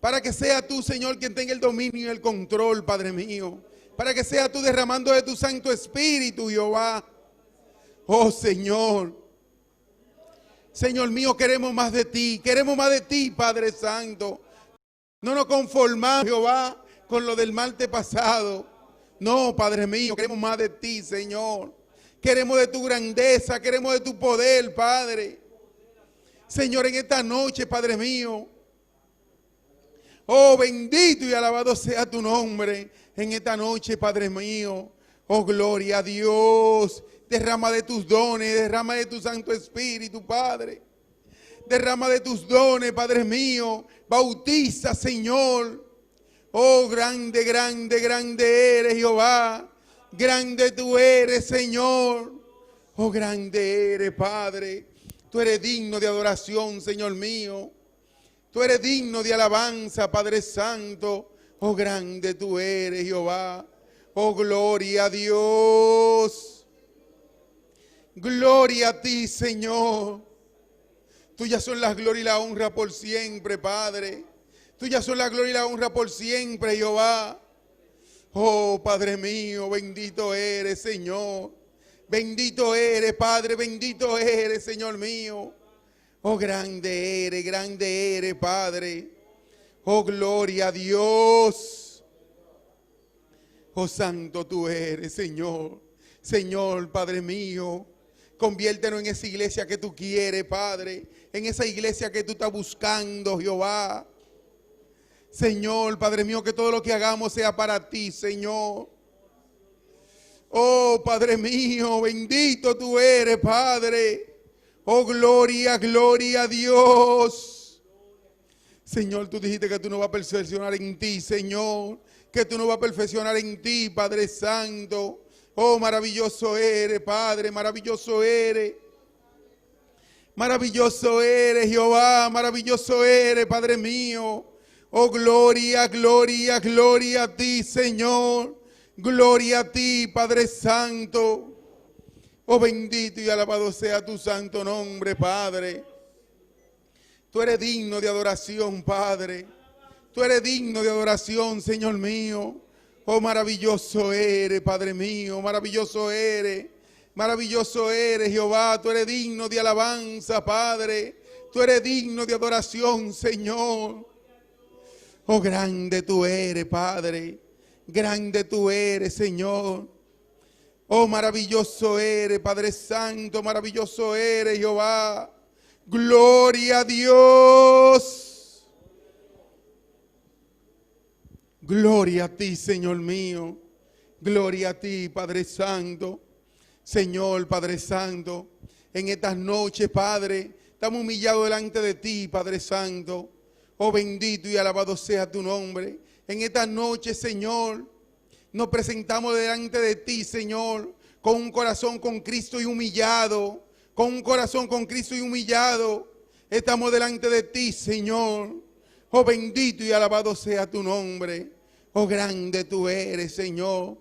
Para que sea tú, Señor, quien tenga el dominio y el control, Padre mío. Para que sea tú derramando de tu Santo Espíritu, Jehová. Oh, Señor. Señor mío, queremos más de ti. Queremos más de ti, Padre Santo. No nos conformamos, Jehová, con lo del martes pasado. No, Padre mío, queremos más de ti, Señor. Queremos de tu grandeza, queremos de tu poder, Padre. Señor, en esta noche, Padre mío. Oh, bendito y alabado sea tu nombre en esta noche, Padre mío. Oh, gloria a Dios. Derrama de tus dones, derrama de tu Santo Espíritu, Padre. Derrama de tus dones, Padre mío. Bautiza, Señor. Oh, grande, grande, grande eres, Jehová. Grande tú eres, Señor. Oh, grande eres, Padre. Tú eres digno de adoración, Señor mío. Tú eres digno de alabanza, Padre Santo. Oh, grande tú eres, Jehová. Oh, gloria a Dios. Gloria a ti, Señor. Tuyas son las gloria y la honra por siempre, Padre. Tuyas son la gloria y la honra por siempre, Jehová. Oh, Padre mío, bendito eres, Señor. Bendito eres, Padre, bendito eres, Señor mío. Oh, grande eres, Padre. Oh, gloria a Dios. Oh, santo tú eres, Señor. Señor, Padre mío, conviértenos en esa iglesia que tú quieres, Padre. En esa iglesia que tú estás buscando, Jehová. Señor, Padre mío, que todo lo que hagamos sea para ti, Señor. Oh, Padre mío, bendito tú eres, Padre. Oh, gloria, gloria a Dios. Señor, tú dijiste que tú no vas a perfeccionar en ti, Señor. Que tú no vas a perfeccionar en ti, Padre Santo. Oh, maravilloso eres, Padre, maravilloso eres. Maravilloso eres, Jehová, maravilloso eres, Padre mío. Oh, gloria, gloria, gloria a ti, Señor. Gloria a ti, Padre Santo. Oh, bendito y alabado sea tu santo nombre, Padre. Tú eres digno de adoración, Padre. Tú eres digno de adoración, Señor mío. Oh, maravilloso eres, Padre mío. Maravilloso eres. Maravilloso eres, Jehová. Tú eres digno de alabanza, Padre. Tú eres digno de adoración, Señor. Oh, grande tú eres, Padre. Grande tú eres, Señor. Oh, maravilloso eres, Padre Santo, maravilloso eres, Jehová. Gloria a Dios. Gloria a ti, Señor mío. Gloria a ti, Padre Santo. Señor, Padre Santo, en estas noches, Padre, estamos humillados delante de ti, Padre Santo. Oh, bendito y alabado sea tu nombre. En estas noches, Señor, nos presentamos delante de ti, Señor, con un corazón con Cristo y humillado. Con un corazón con Cristo y humillado. Estamos delante de ti, Señor. Oh, bendito y alabado sea tu nombre. Oh, grande tú eres, Señor.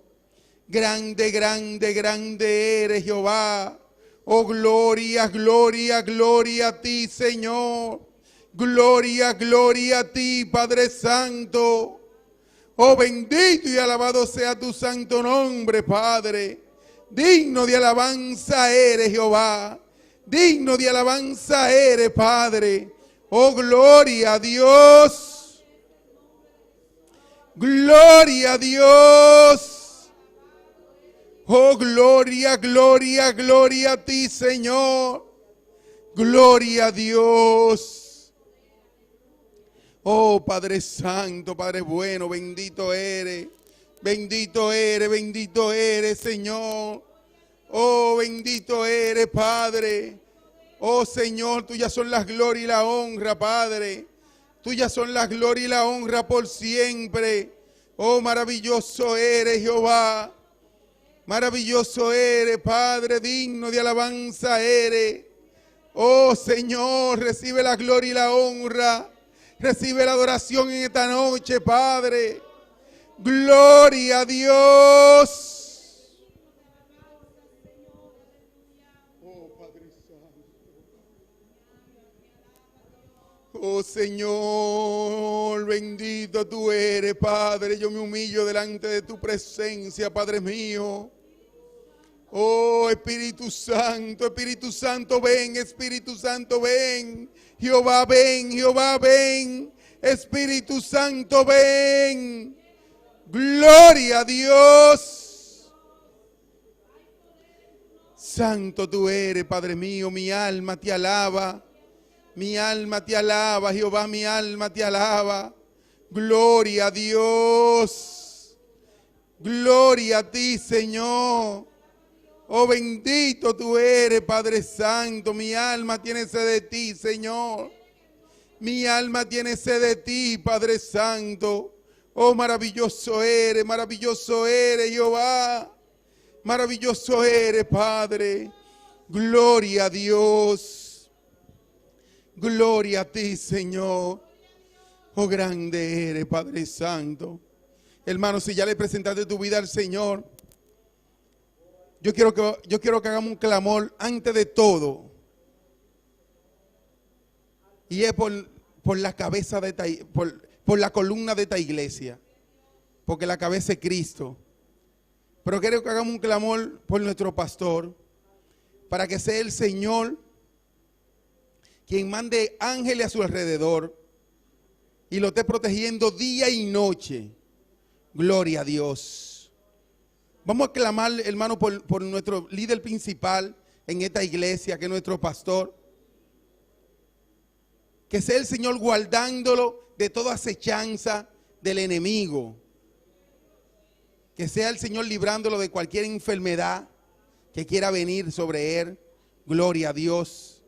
Grande, grande, grande eres, Jehová. Oh, gloria, gloria, gloria a ti, Señor. Gloria, gloria a ti, Padre Santo. Oh, bendito y alabado sea tu santo nombre, Padre. Digno de alabanza eres, Jehová. Digno de alabanza eres, Padre. Oh, gloria a Dios. Gloria a Dios. Oh, gloria, gloria, gloria a ti, Señor. Gloria a Dios. Oh, Padre Santo, Padre bueno, bendito eres. Bendito eres, Señor. Oh, bendito eres, Padre. Oh, Señor, tuyas son las glorias y la honra, Padre. Tuyas son las glorias y la honra por siempre. Oh, maravilloso eres, Jehová. Maravilloso eres, Padre, digno de alabanza eres. Oh, Señor, recibe la gloria y la honra. Recibe la adoración en esta noche, Padre. Gloria a Dios. Oh, Padre Santo. Oh Señor, bendito tú eres, Padre. Yo me humillo delante de tu presencia, Padre mío. Oh Espíritu Santo, ven, Espíritu Santo, ven. Jehová, ven, Jehová, ven. Espíritu Santo, ven. Gloria a Dios. Santo tú eres, Padre mío, mi alma te alaba. Mi alma te alaba, Jehová, mi alma te alaba. Gloria a Dios. Gloria a ti, Señor. Oh, bendito tú eres, Padre Santo. Mi alma tiene sed de ti, Señor. Mi alma tiene sed de ti, Padre Santo. Oh, maravilloso eres, Jehová. Maravilloso eres, Padre. Gloria a Dios. Gloria a ti, Señor. Oh, grande eres, Padre Santo. Hermano, si ya le presentaste tu vida al Señor, yo quiero que hagamos un clamor antes de todo. Y es por la cabeza de por la columna de esta iglesia. Porque la cabeza es Cristo. Pero quiero que hagamos un clamor por nuestro pastor, para que sea el Señor quien mande ángeles a su alrededor y lo esté protegiendo día y noche. Gloria a Dios. Vamos a clamar, hermano, por nuestro líder principal en esta iglesia, que es nuestro pastor. Que sea el Señor guardándolo de toda acechanza del enemigo. Que sea el Señor librándolo de cualquier enfermedad que quiera venir sobre él. Gloria a Dios.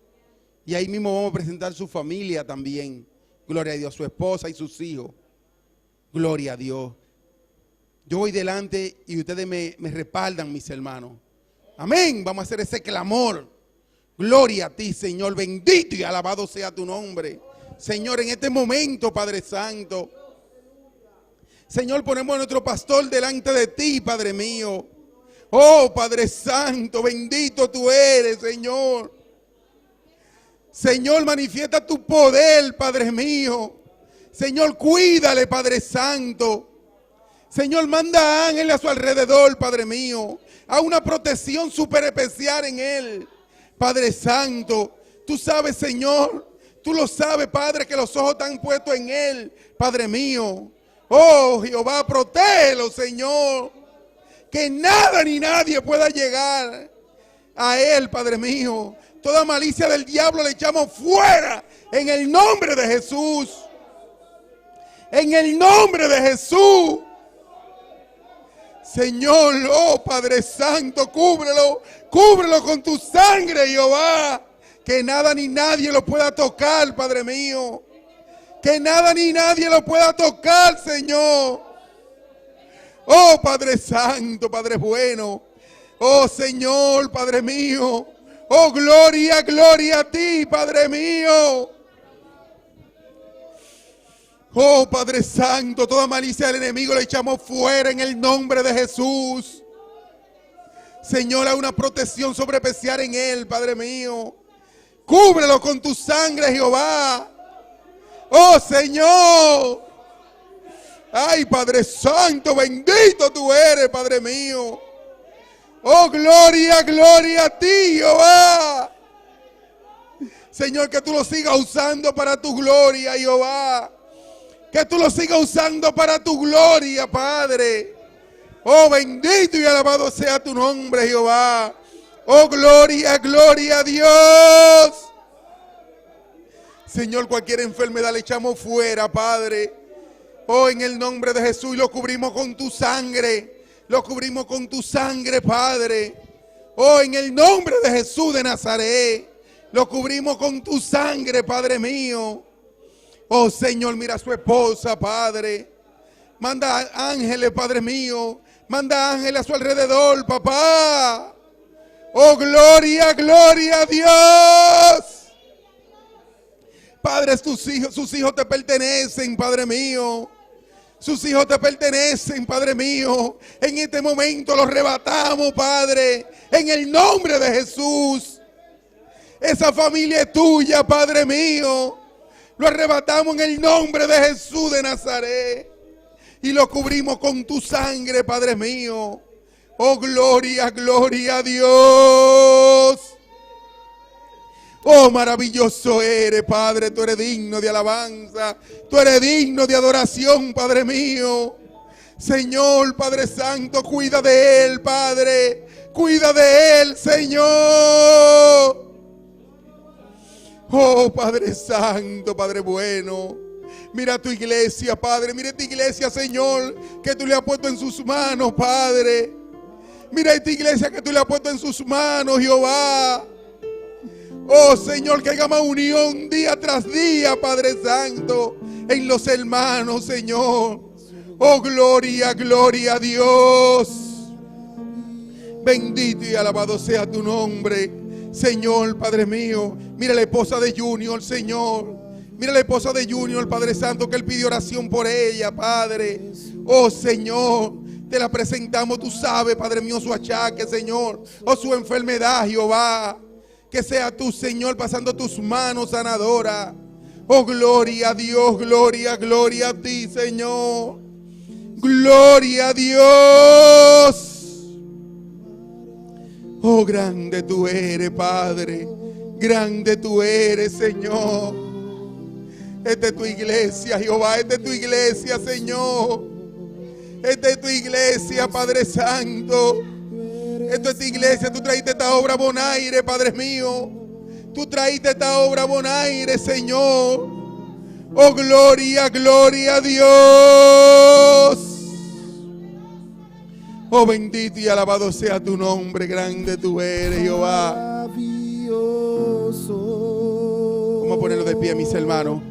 Y ahí mismo vamos a presentar su familia también. Gloria a Dios, su esposa y sus hijos. Gloria a Dios. Yo voy delante y ustedes me respaldan, mis hermanos. Amén. Vamos a hacer ese clamor. Gloria a ti, Señor. Bendito y alabado sea tu nombre. Señor, en este momento, Padre Santo. Señor, ponemos a nuestro pastor delante de ti, Padre mío. Oh, Padre Santo, bendito tú eres, Señor. Señor, manifiesta tu poder, Padre mío. Señor, cuídale, Padre Santo. Señor, manda ángeles a su alrededor, Padre mío. A una protección súper especial en él. Padre Santo, tú sabes, Señor. Tú lo sabes, Padre, que los ojos están puestos en él, Padre mío. Oh, Jehová, protégelo, Señor. Que nada ni nadie pueda llegar a él, Padre mío. Toda malicia del diablo le echamos fuera en el nombre de Jesús. En el nombre de Jesús. Señor, oh Padre Santo, cúbrelo. Cúbrelo con tu sangre, Jehová. Que nada ni nadie lo pueda tocar, Padre mío. Que nada ni nadie lo pueda tocar, Señor. Oh Padre Santo, Padre bueno. Oh Señor, Padre mío. Oh, gloria, gloria a ti, Padre mío. Oh, Padre Santo, toda malicia del enemigo le echamos fuera en el nombre de Jesús. Señor, haz una protección sobre especial en él, Padre mío. Cúbrelo con tu sangre, Jehová. Oh, Señor. Ay, Padre Santo, bendito tú eres, Padre mío. Oh, gloria, gloria a ti, Jehová. Señor, que tú lo sigas usando para tu gloria, Jehová. Que tú lo sigas usando para tu gloria, Padre. Oh, bendito y alabado sea tu nombre, Jehová. Oh, gloria, gloria a Dios. Señor, cualquier enfermedad le echamos fuera, Padre. Oh, en el nombre de Jesús, y lo cubrimos con tu sangre. Lo cubrimos con tu sangre, Padre. Oh, en el nombre de Jesús de Nazaret. Lo cubrimos con tu sangre, Padre mío. Oh, Señor, mira a su esposa, Padre. Manda ángeles, Padre mío. Manda ángeles a su alrededor, papá. Oh, gloria, gloria a Dios. Padre, sus hijos te pertenecen, Padre mío. Sus hijos te pertenecen, Padre mío. En este momento los arrebatamos, Padre. En el nombre de Jesús. Esa familia es tuya, Padre mío. Lo arrebatamos en el nombre de Jesús de Nazaret. Y lo cubrimos con tu sangre, Padre mío. Oh, gloria, gloria a Dios. Oh, maravilloso eres, Padre. Tú eres digno de alabanza. Tú eres digno de adoración, Padre mío. Señor, Padre Santo, cuida de él, Padre. Cuida de él, Señor. Oh, Padre Santo, Padre bueno. Mira tu iglesia, Padre. Mira esta iglesia, Señor, que tú le has puesto en sus manos, Padre. Mira esta iglesia que tú le has puesto en sus manos, Jehová. Oh, Señor, que haya más unión día tras día, Padre Santo, en los hermanos, Señor. Oh, gloria, gloria a Dios. Bendito y alabado sea tu nombre, Señor, Padre mío. Mira la esposa de Junior, Señor. Mira la esposa de Junior, Padre Santo, que él pidió oración por ella, Padre. Oh, Señor, te la presentamos. Tú sabes, Padre mío, su achaque, Señor. Oh, su enfermedad, Jehová. Que sea tú, Señor, pasando tus manos sanadoras. Oh, gloria a Dios, gloria, gloria a ti, Señor. Gloria a Dios. Oh, grande tú eres, Padre. Grande tú eres, Señor. Esta es tu iglesia, Jehová. Esta es tu iglesia, Señor. Esta es tu iglesia, Padre Santo. Esta es tu iglesia. Tú traíste esta obra bonaire, Padre mío. Tú traíste esta obra bonaire, Señor. Oh, gloria, gloria a Dios. Oh, bendito y alabado sea tu nombre. Grande tú eres, Jehová. Vamos a ponerlo de pie, mis hermanos.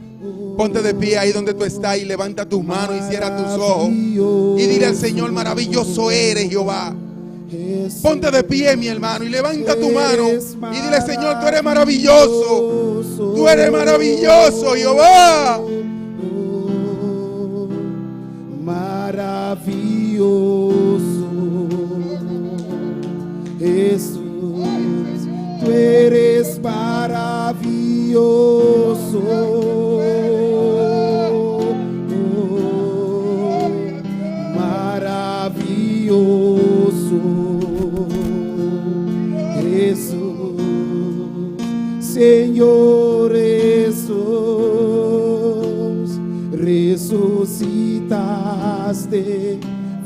Ponte de pie ahí donde tú estás y levanta tus manos y cierra tus ojos. Y dile al Señor, maravilloso eres, Jehová. Ponte de pie, mi hermano, y levanta tu mano y dile, Señor, tú eres maravilloso. Tú eres maravilloso, Jehová. Maravilloso Jesús, tú eres maravilloso. Maravilloso Jesús, Señor Jesús, resucitaste,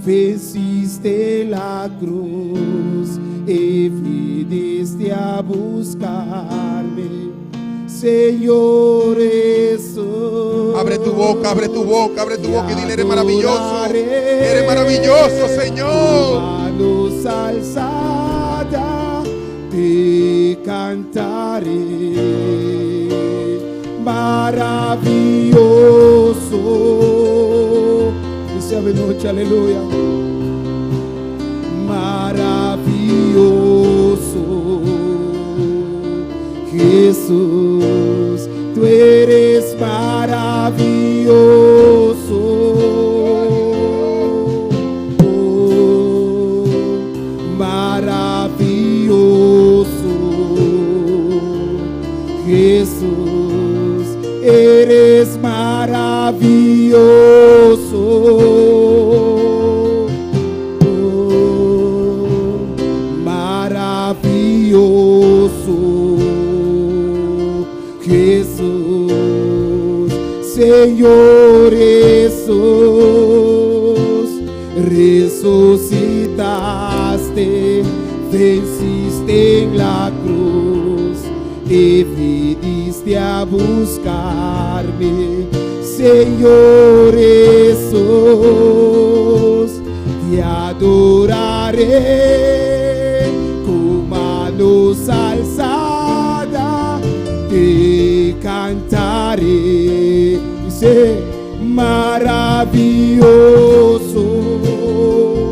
venciste la cruz y viniste a buscarme, Señor Jesús. Abre tu boca, abre tu boca, abre tu boca y dile, eres maravilloso. Eres maravilloso, Señor. Manos alzada, te cantaré. Maravilloso. Dice ave noche, aleluya. Maravilloso Jesús, tú eres maravilloso. Oh, maravilloso Jesús, eres maravilloso. Oh, maravilloso Jesús, Señor Jesús, resucitaste, venciste en la cruz y viniste a buscarme, Señor Jesús, te adoraré con manos alzadas, te cantaré, dice, maravilloso.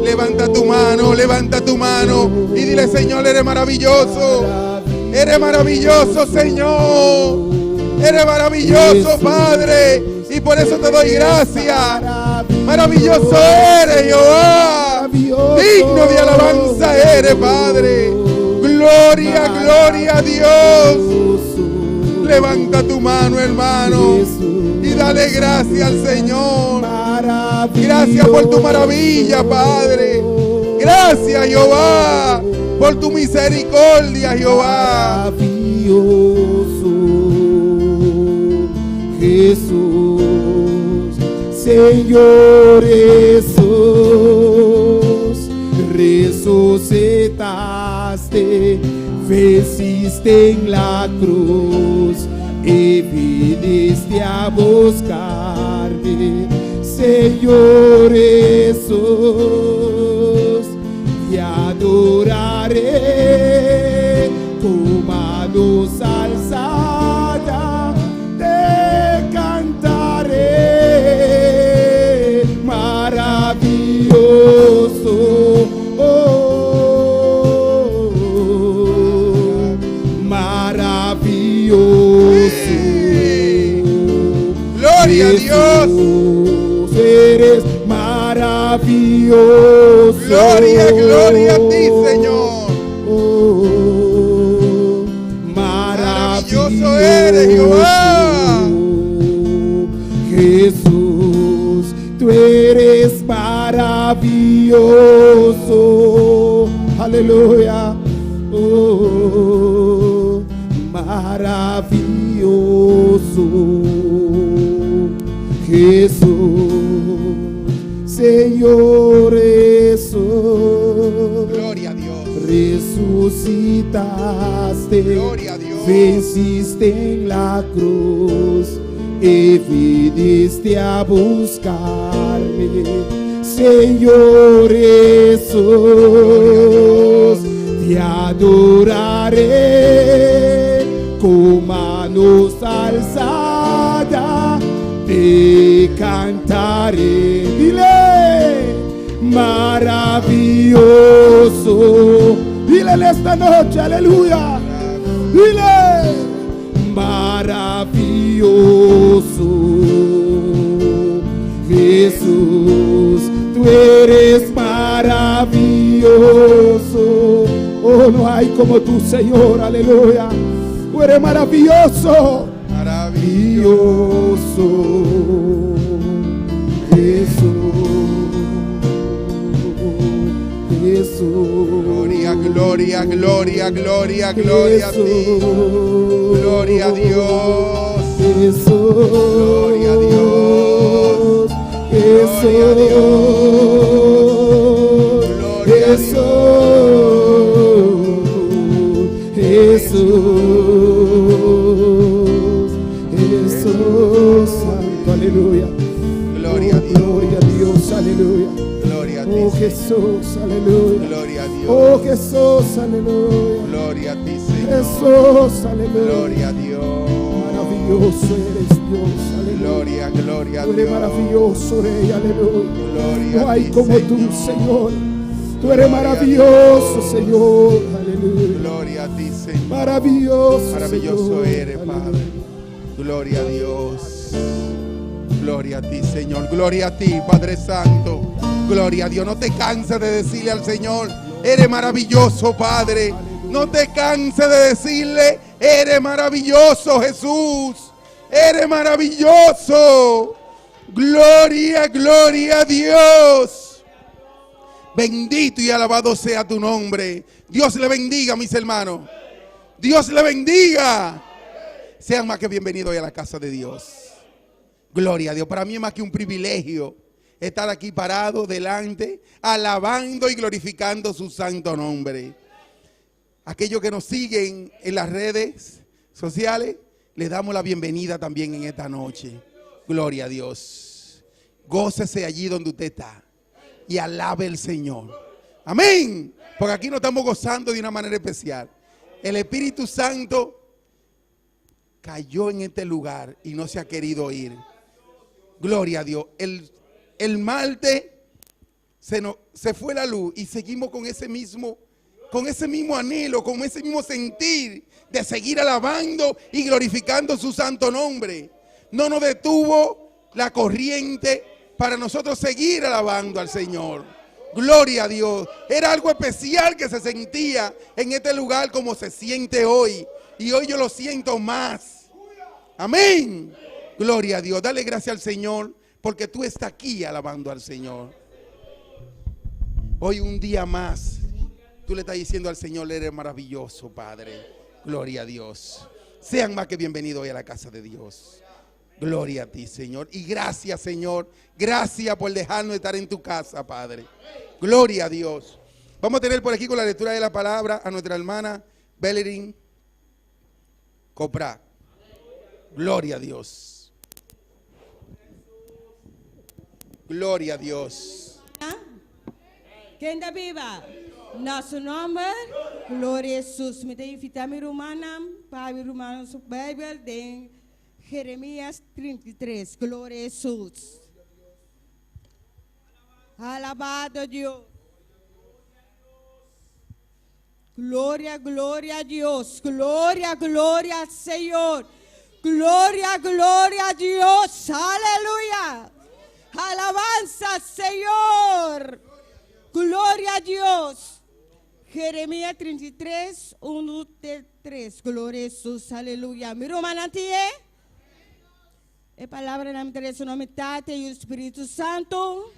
Levanta tu mano y dile, Señor, eres maravilloso. Eres maravilloso, Señor. Eres maravilloso, Padre. Y por eso te doy gracias. Maravilloso eres, Jehová. Digno de alabanza eres, Padre. Gloria, gloria a Dios. Levanta tu mano, hermano, Jesús. y dale gracias al Señor. Maravilloso. Gracias por tu maravilla, Padre. Gracias, Jehová, por tu misericordia, Jehová. Maravilloso Jesús, Señor Jesús, resucitaste, venciste en la cruz y viniste a buscarme, Señor Jesús. Te adoraré con manos alzadas, te cantaré, maravilloso, oh, maravilloso. Gloria a Dios. Jesús, eres maravilloso. Gloria, gloria a ti, Señor. Oh, Maravilloso eres, Jehová. Jesús, tú eres maravilloso. Aleluya. Oh, maravilloso. Jesús, Señor Jesús. Gloria a Dios. Resucitaste, Gloria a Dios. venciste en la cruz y viniste a buscarme, Señor Jesús. Te adoraré con manos alzadas, te cantaré. Dile, maravilloso. Dile en esta noche, aleluya. Dile, maravilloso. Jesús, tú eres maravilloso. Oh, no hay como tú, Señor, aleluya. Tú eres maravilloso. Maravilloso. Jesús. Gloria, gloria, gloria, gloria, gloria a ti. Gloria a Dios. Jesús. Gloria a Dios. Gloria a Dios. Gloria a Jesús. Jesús. Santo, aleluya. Gloria a Dios. Gloria a Dios, aleluya. Gloria a ti. Oh Jesús, aleluya. Gloria a Dios. Oh Jesús, aleluya. Gloria a ti, Señor. Jesús, aleluya. Gloria a Dios. Maravilloso eres Dios, aleluya. Gloria, gloria a Tú eres Dios. maravilloso, Rey, aleluya. Gloria No a hay ti, como tú, Señor. Señor. Tú eres maravilloso, Señor, aleluya. Gloria a ti, Señor. Maravilloso, Maravilloso Señor, eres, aleluya. Padre. Gloria a Dios. Gloria a ti, Señor. Gloria a ti, Padre Santo. Gloria a Dios. No te canses de decirle al Señor, eres maravilloso, Padre. No te canses de decirle, eres maravilloso, Jesús. Eres maravilloso. Gloria, gloria a Dios. Bendito y alabado sea tu nombre. Dios le bendiga, mis hermanos. Dios le bendiga. Sean más que bienvenidos hoy a la casa de Dios. Gloria a Dios. Para mí es más que un privilegio estar aquí parado delante, alabando y glorificando su santo nombre. Aquellos que nos siguen en las redes sociales, les damos la bienvenida también en esta noche. Gloria a Dios. Gócese allí donde usted está y alabe al Señor. Amén. Porque aquí nos estamos gozando de una manera especial. El Espíritu Santo cayó en este lugar y no se ha querido ir. Gloria a Dios. El martes se fue la luz y seguimos con ese mismo anhelo, con ese mismo sentir de seguir alabando y glorificando su santo nombre. No nos detuvo la corriente para nosotros seguir alabando al Señor. Gloria a Dios. Era algo especial que se sentía en este lugar como se siente hoy. Y hoy yo lo siento más. Amén. Gloria a Dios. Dale gracias al Señor porque tú estás aquí alabando al Señor. Hoy un día más tú le estás diciendo al Señor: eres maravilloso, Padre. Gloria a Dios. Sean más que bienvenidos hoy a la casa de Dios. Gloria a ti, Señor. Y gracias, Señor. Gracias por dejarnos estar en tu casa, Padre. Gloria a Dios. Vamos a tener por aquí con la lectura de la palabra a nuestra hermana Bellerin Copra. Gloria a Dios. Gloria a Dios. Quem está viva? Nosso nome, glória a Jesus. Me tem fitame romana, Pai romano, Bíblia de Jeremias 33. Glória a Jesus. Alabado a Deus. Glória, glória a Deus. Glória, glória ao Senhor. Glória, glória a Deus. Aleluia. Alabanza, Senhor. Glória a Deus. Jeremias 33, 1, 3. Glória a Jesus. Aleluia. Mi romanantie. A palavra na interesse nome Tate e o Espírito Santo.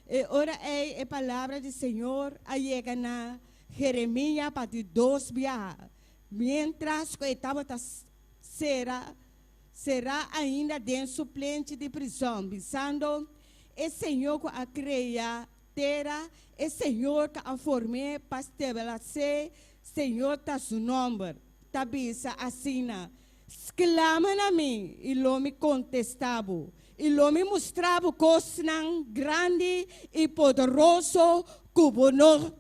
E ora é a palavra do Senhor. Aí na Jeremias, parte 2, mientras que estava será ainda dentro suplente de prisão, pensando o Senhor que a criar terra, o Senhor que a formou para estabelecer, Senhor está seu nome, está bisa assim, clama a mim, e ele me contestava, e ele me mostrava coisas grandes e poderosas como não.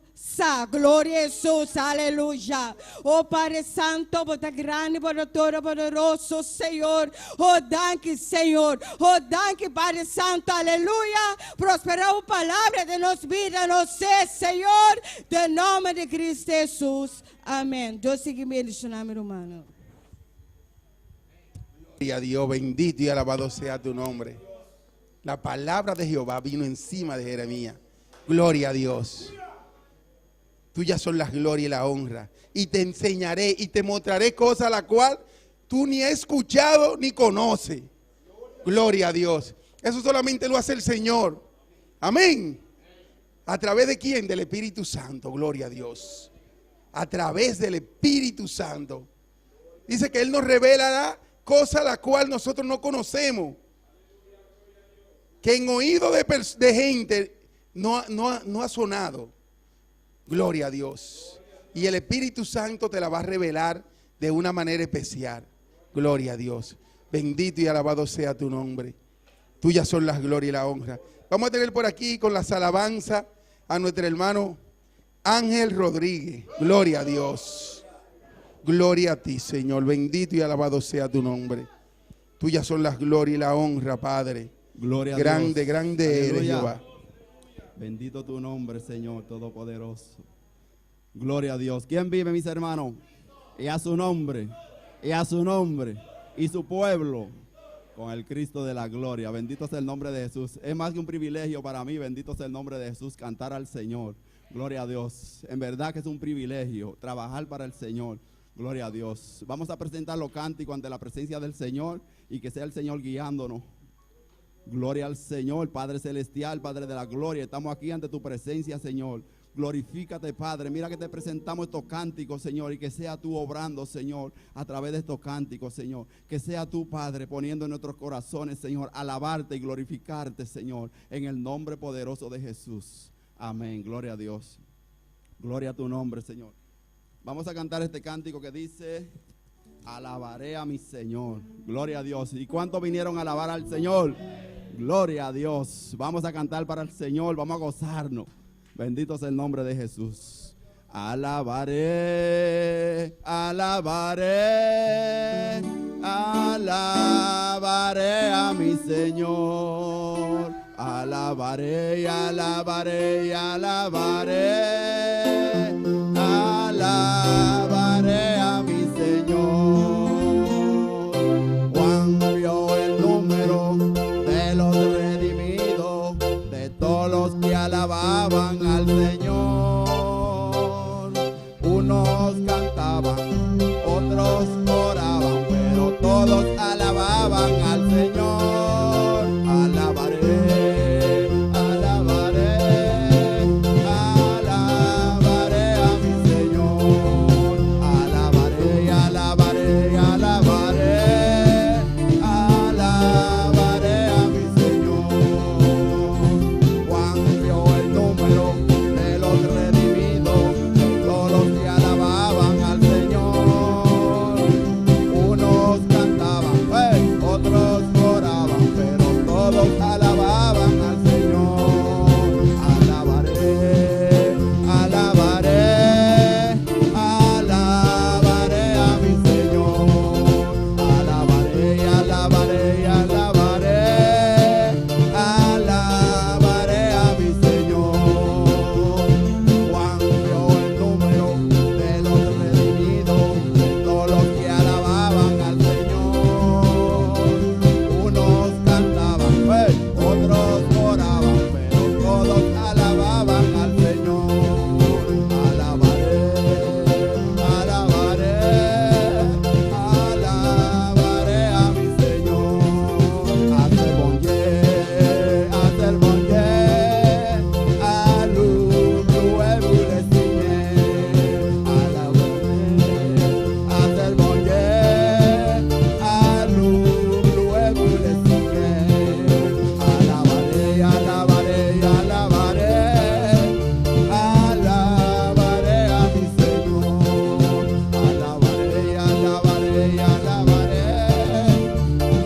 Glória a Jesus, aleluia. Oh Pai Santo, bota grande, bota todo poderoso, Senhor. Oh, danke, Senhor. Oh, danke, Pai Santo, aleluia. Prospera a palavra de nos vida, nos ser, Senhor. De nome de Cristo Jesus. Amém. Deus seguimento, seu nome romano. Gloria a Dios, bendito y alabado sea tu nombre. La palabra de Jehová vino encima de Jeremías. Gloria a Dios. Tuyas son las glorias y la honra. Y te enseñaré y te mostraré cosas las cuales tú ni has escuchado ni conoces. Gloria a Dios. Eso solamente lo hace el Señor. Amén. ¿A través de quién? Del Espíritu Santo. Gloria a Dios. A través del Espíritu Santo. Dice que Él nos revelará cosas las cuales nosotros no conocemos. Que en oído de gente no ha sonado. Gloria a Dios. Y el Espíritu Santo te la va a revelar de una manera especial. Gloria a Dios. Bendito y alabado sea tu nombre. Tuyas son las glorias y la honra. Vamos a tener por aquí con las alabanzas a nuestro hermano Ángel Rodríguez. Gloria a Dios. Gloria a ti, Señor. Bendito y alabado sea tu nombre. Tuyas son las glorias y la honra, Padre. Gloria a grande, Dios. Grande eres, Aleluya. Jehová. Bendito tu nombre, Señor Todopoderoso. Gloria a Dios. ¿Quién vive, mis hermanos? Y a su nombre, y a su nombre, y su pueblo, con el Cristo de la gloria. Bendito sea el nombre de Jesús. Es más que un privilegio para mí, bendito sea el nombre de Jesús, cantar al Señor. Gloria a Dios. En verdad que es un privilegio trabajar para el Señor. Gloria a Dios. Vamos a presentar los cánticos ante la presencia del Señor y que sea el Señor guiándonos. Gloria al Señor, Padre Celestial, Padre de la Gloria. Estamos aquí ante tu presencia, Señor. Glorifícate, Padre. Mira que te presentamos estos cánticos, Señor, y que sea tú obrando, Señor, a través de estos cánticos, Señor. Que sea tú, Padre, poniendo en nuestros corazones, Señor, alabarte y glorificarte, Señor, en el nombre poderoso de Jesús. Amén. Gloria a Dios. Gloria a tu nombre, Señor. Vamos a cantar este cántico que dice: alabaré a mi Señor. Gloria a Dios. ¿Y cuántos vinieron a alabar al Señor? Gloria a Dios. Vamos a cantar para el Señor. Vamos a gozarnos. Bendito sea el nombre de Jesús. Alabaré, alabaré, alabaré a mi Señor. Alabaré, alabaré, alabaré, alabaré a mi Señor. Juan vio el número de los redimidos, de todos los que alababan al Señor. Unos cantaban, otros oraban, pero pero todos alababan al Señor. Alabaré, alabaré, alabaré a mi Señor. Alabaré, alabaré, alabaré, alabaré a mi Señor. Juan vio el número de los redimidos, todos los que alababan al Señor. Unos cantaban, otros oraban, pero todos alababan al Señor. Alabaré, alabaré, alabaré a mi Señor. Alabaré, alabaré, alabaré, alabaré a mi Señor. Juan vio el número de los redimidos, de todos los que alababan al Señor. Unos cantaban, otros oraban, pero todos alababan al Señor. Alabaré, alabaré, alabaré a mi Señor. Haz el bon Dieu, haz el bon Dieu, allume le Seigneur. Alabaré, haz el bon Dieu, allume le Seigneur. Alabaré, alabaré, alabaré, alabaré a mi Señor. Alabaré, alabaré, alabaré,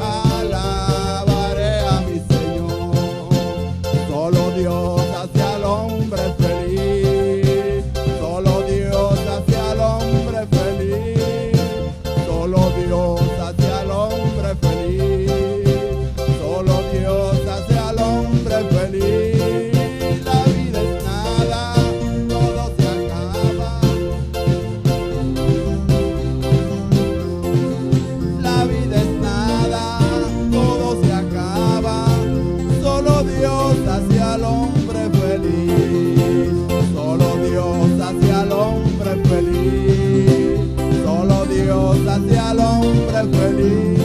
alabaré a mi Señor. Solo Dios hace al hombre feliz, solo Dios hace al hombre feliz, solo Dios hace al hombre feliz, solo Dios hace al hombre feliz. La vida es nada, todo se acaba. La vida es nada, todo se acaba. Solo Dios hace al hombre feliz. Solo Dios hace al hombre feliz. Solo Dios hace al hombre feliz.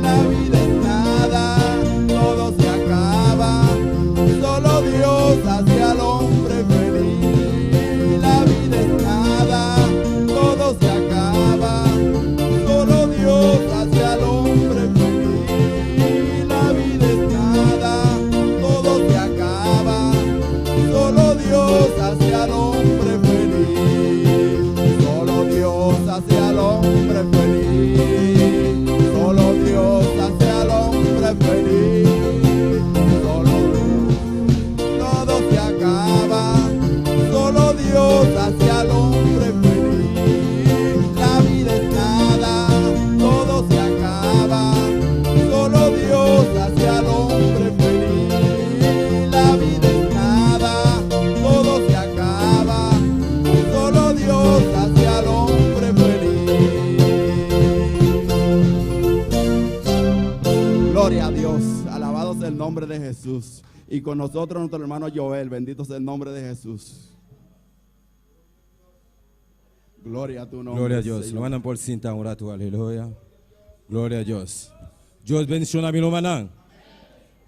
La vida es nada, todo se acaba. Solo Dios hace al hombre feliz. La vida es nada, todo se acaba. Solo Dios hace al hombre feliz. La vida es nada, todo se acaba. Solo Dios hace al hombre feliz. Solo Dios hace al hombre feliz. Solo Dios hace al hombre feliz. Solo todo se acaba. Solo Dios hace al hombre feliz. La vida es nada, todo se acaba. Solo Dios hace al hombre feliz. La vida es nada, todo se acaba. Solo Dios hace al hombre feliz. Gloria a Dios, alabado sea el nombre de Jesús. Y con nosotros nuestro hermano Joel, bendito sea el nombre de Jesús. Gloria a tu nombre. Glória a Deus. Señor. Lumana por sinta oratu, aleluia. Glória a Deus. Deus bendicione a mi lumanan.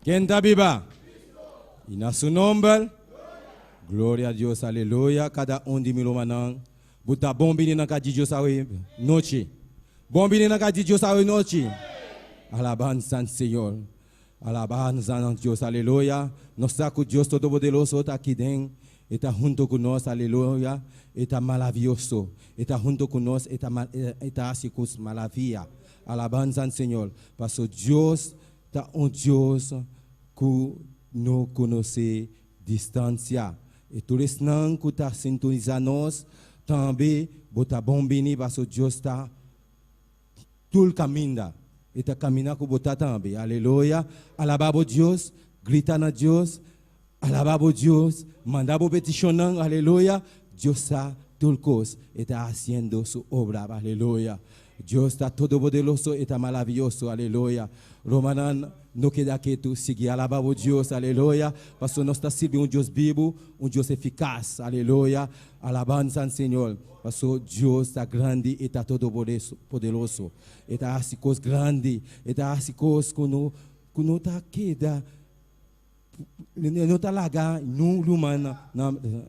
Quem está viva? E na seu nome, glória a Deus, aleluia. Cada de mi lumanan. Buta bom bini na casa de Deus hoje noite. Bom bini na casa de Deus hoje noite. Alabanza al Senhor. Alabanza a Deus, aleluia. Nós está com Deus Todo-Poderoso, está aqui dentro. Está junto conosco, aleluia. Está maravilhoso. Está junto conosco, está assim com maravilha. Alabanza al Senhor. Porque Deus está Deus que não conhece distância. E todos os que estão sintonizando nós, também, bota bom bini, porque Deus está todo o caminho. Está caminhando com você também. Aleluia. Alababo Deus. Grita na Deus. Alababo Deus. Mandabo peticionando. Aleluia. Deus está todo coisa. Está fazendo sua obra. Aleluia. Dios está todopoderoso y está maravilloso, aleluya. Romanan, no queda que tú sigas alabando a Dios, aleluya. Porque nos está sirviendo un Dios vivo, un Dios eficaz, aleluya. Alabanza al Señor. Porque Dios está grande y está todopoderoso. Está así cosas grandes, está así cosas que no está queda. Não está lá, não lumana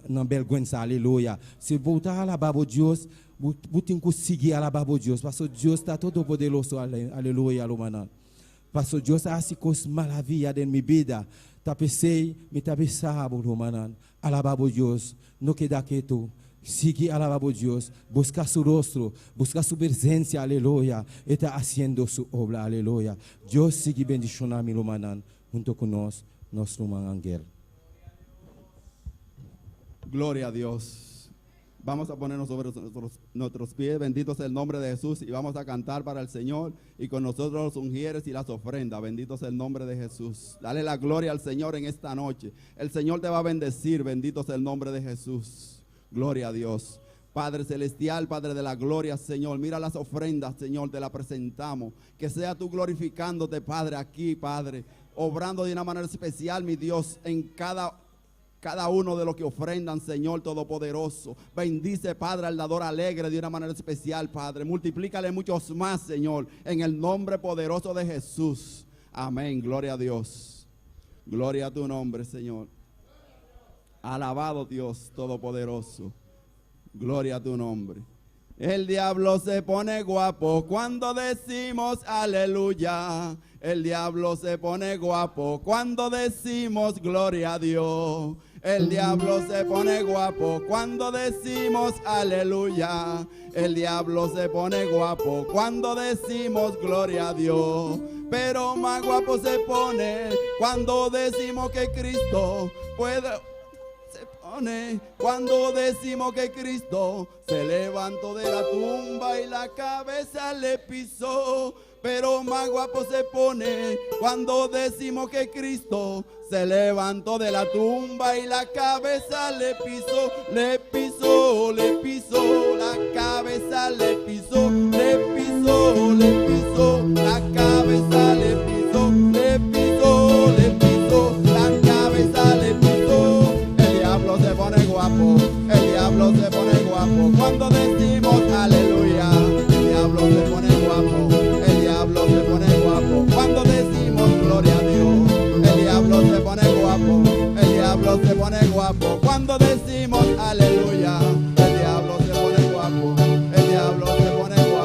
na vergonha, aleluia. Se voltar a alabar a Deus, você tem que seguir a alabar a Deus, porque Deus está todo poderoso, aleluia, lumana. Porque Deus está assim com maravilhas em minha vida. Tá pensei, me tá pensando, lumana, alabar a Deus, não queda quieto. Sigue alabando a Dios, busca su rostro, busca su presencia, aleluya. Está haciendo su obra, aleluya. Dios sigue bendicionando a mi hermano junto con nosotros, nuestro ángel. Gloria a Dios. Vamos a ponernos sobre nuestros pies, bendito sea el nombre de Jesús, y vamos a cantar para el Señor, y con nosotros los ungieres y las ofrendas, bendito sea el nombre de Jesús. Dale la gloria al Señor en esta noche. El Señor te va a bendecir, bendito sea el nombre de Jesús. Gloria a Dios. Padre celestial, Padre de la gloria, Señor, mira las ofrendas, Señor, te las presentamos. Que sea tú glorificándote, Padre, aquí, Padre, obrando de una manera especial, mi Dios, en cada uno de los que ofrendan, Señor Todopoderoso. Bendice, Padre, al dador alegre de una manera especial, Padre. Multiplícale muchos más, Señor, en el nombre poderoso de Jesús. Amén. Gloria a Dios. Gloria a tu nombre, Señor. Alabado Dios Todopoderoso. Gloria a tu nombre. El diablo se pone guapo cuando decimos aleluya. El diablo se pone guapo cuando decimos gloria a Dios. El diablo se pone guapo cuando decimos aleluya. El diablo se pone guapo cuando decimos gloria a Dios. Pero más guapo se pone cuando decimos que Cristo puede. Cuando decimos que Cristo se levantó de la tumba y la cabeza le pisó. Pero más guapo se pone cuando decimos que Cristo se levantó de la tumba y la cabeza le pisó, le pisó, le pisó, la cabeza le pisó, le pisó, le pisó, la cabeza le pisó, le pisó, le pisó, la cabeza le pisó. El diablo se pone guapo, el diablo se pone guapo cuando decimos aleluya. El diablo se pone guapo, el diablo se pone guapo cuando decimos gloria a Dios. El diablo se pone guapo, el diablo se pone guapo cuando decimos aleluya. El diablo se pone guapo, el diablo se pone guapo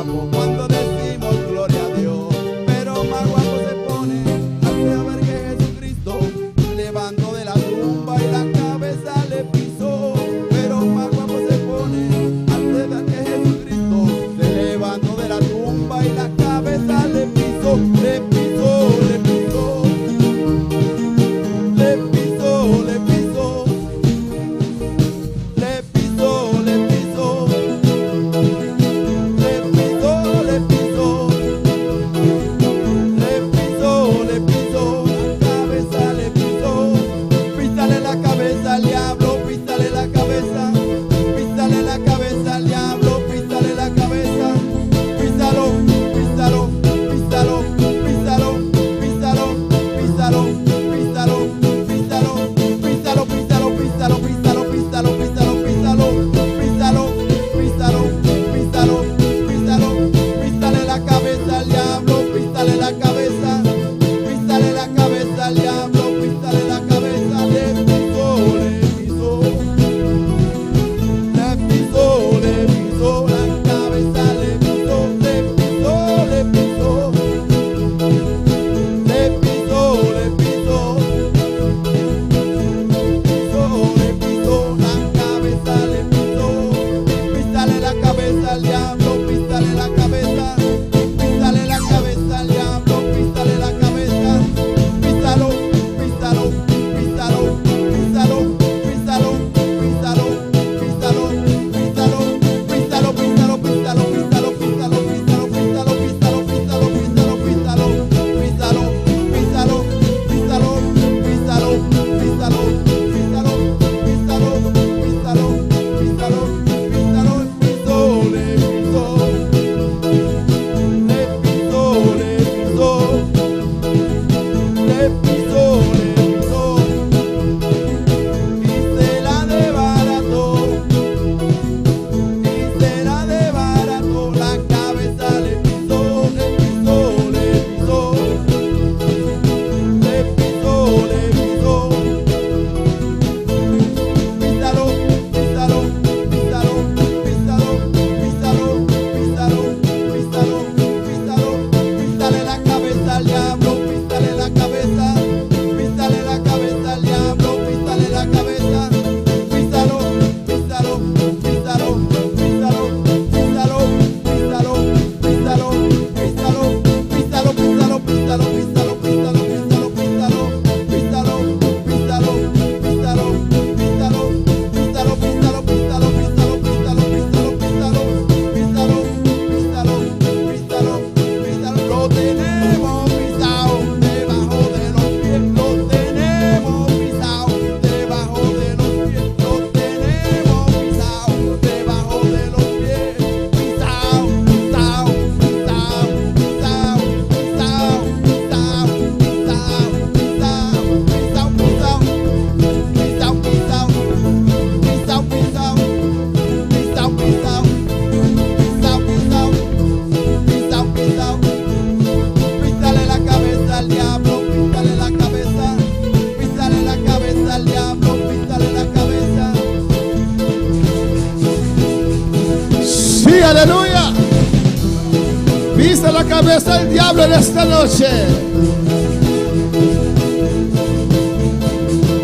Pisa la cabeza del diablo en esta noche.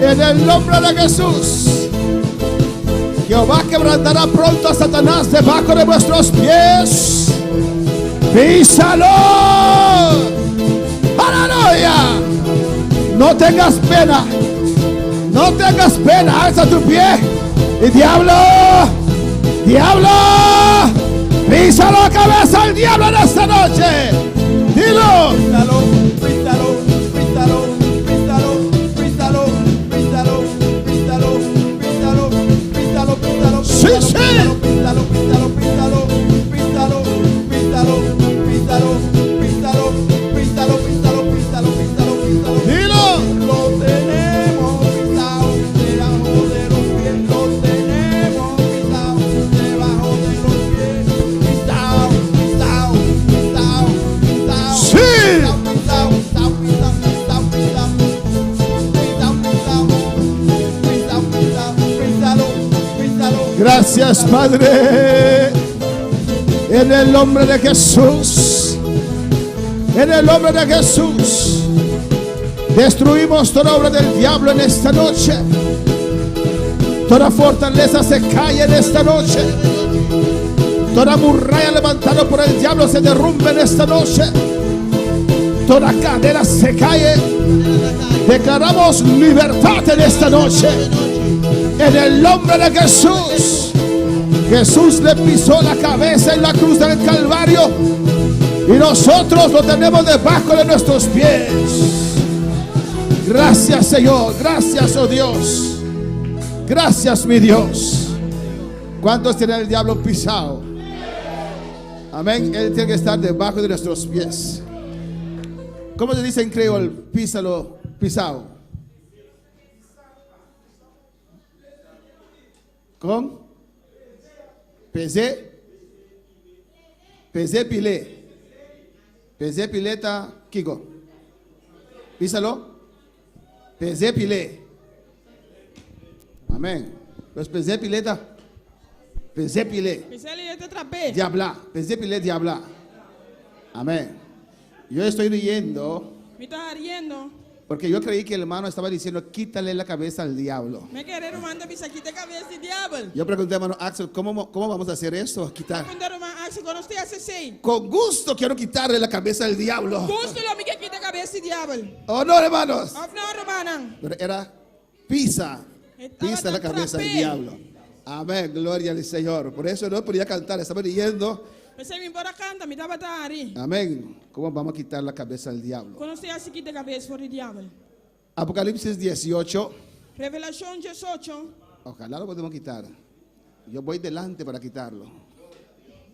En el nombre de Jesús. Jehová quebrantará pronto a Satanás debajo de vuestros pies. Písalo. Aleluya. No tengas pena. No tengas pena. Alza tu pie. Y diablo. Diablo. Pisa la cabeza al diablo en esta noche. Dilo. Písalo, písalo, písalo, písalo, písalo, písalo, písalo, písalo, písalo, písalo. Sí, sí. Písalo, písalo, písalo, písalo, písalo, písalo, písalo, písalo, písalo, písalo, písalo, písalo. Dilo. Lo tenemos pisado debajo de los pies. Lo tenemos pisado debajo de los pies. Pisado, pisado, pisado, pisado. Sí. Pisado, pisado, pisado, pisado, pisado, pisado, pisado, pisado, pisado, pisado. Gracias, Padre. En el nombre de Jesús. En el nombre de Jesús. Destruimos toda obra del diablo en esta noche. Toda fortaleza se cae en esta noche. Toda muralla levantada por el diablo se derrumba en esta noche. Toda cadena se cae. Declaramos libertad en esta noche. En el nombre de Jesús. Jesús le pisó la cabeza en la cruz del Calvario. Y nosotros lo tenemos debajo de nuestros pies. Gracias, Señor. Gracias, oh Dios. Gracias, mi Dios. ¿Cuántos tienen el diablo pisado? Amén. Él tiene que estar debajo de nuestros pies. ¿Cómo se dice en creol? Písalo, pisado. ¿Con? Pesé. Pesé pilé. Pesé pileta, Kiko. Písalo. Pesé pilé. Amén. Pues pesé pileta. Pesé pilé. Diabla. Pesé pilé, diabla. Amén. Yo estoy riendo Me está riendo. porque yo creí que el hermano estaba diciendo quítale la cabeza al diablo. Me querer manda bisa quita cabeza de diablo. Yo pregunté a hermano Axel, ¿cómo vamos a hacer esto? Quitar. Quando uma axe quando você assim. Con gusto quiero quitarle la cabeza al diablo. Gusto lo me quita cabeza de diablo. Oh no, hermanos. Of não, Romanan. Pero era pisa la cabeza del diablo. Amén, gloria al Señor. Por eso no podía cantar, estaba riendo. Você me embora canta, me dava tari. Amén. ¿Cómo vamos a quitar la cabeza al diablo? Quando você assim quita cabeza for de diablo. Apocalipsis 18. Revelação 18. Ojalá lo podemos quitar. Yo voy delante para quitarlo.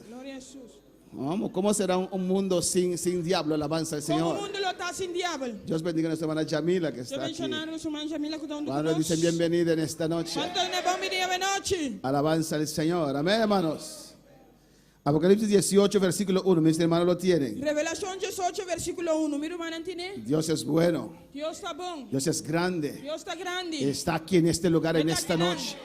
Glória a Jesus. Vamos, ¿cómo será un mundo sin diablo? Alabanza al Como o Señor. mundo lo está sem diablo. Dios bendiga a nuestra hermana Jamila que Eu está aquí. mencionaram o Suman Jamila que estão Cuando dicen bienvenida en esta noche. Quanto é bom dia de noite. Alabanza al Señor. Amén, hermanos. Apocalipsis 18, versículo 1. Mis hermanos lo tienen. Revelação 18, versículo 1. Mira o manantine. Dios es bueno. Deus está bom. Dios es grande. Deus está grande. Está aquí en este lugar, en esta noche.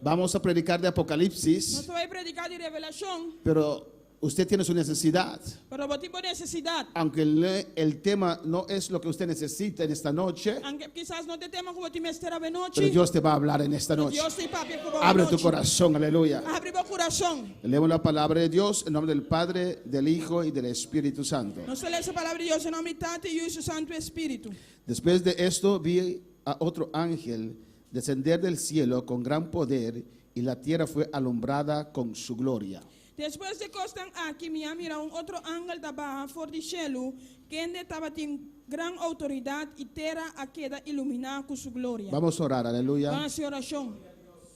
Vamos a predicar de Nós Apocalipsis, vamos predicar de revelação, pero usted tiene su necesidad. pero o tipo de necessidade. Aunque el tema no es lo que usted necesita en esta noche, Aunque quizás no te tema como te mestera de noche. pero Dios te va a hablar en esta noche. Deus te papi como Abre tu corazón, aleluya. Abre tu coração. Leemos la palabra de Dios en nombre del Padre, del Hijo y del Espíritu Santo. Nós lemos a palavra de Deus em nome do Tata e do Santo Espírito. Después de esto vi a otro ángel descender del cielo con gran poder y la tierra fue alumbrada con su gloria. Depois de costan aqui, minha mira outro ángel da barra fora de cielo, que estava tem grande autoridade e terra a queda iluminar com sua glória. Vamos a orar, aleluya. Vamos a oração.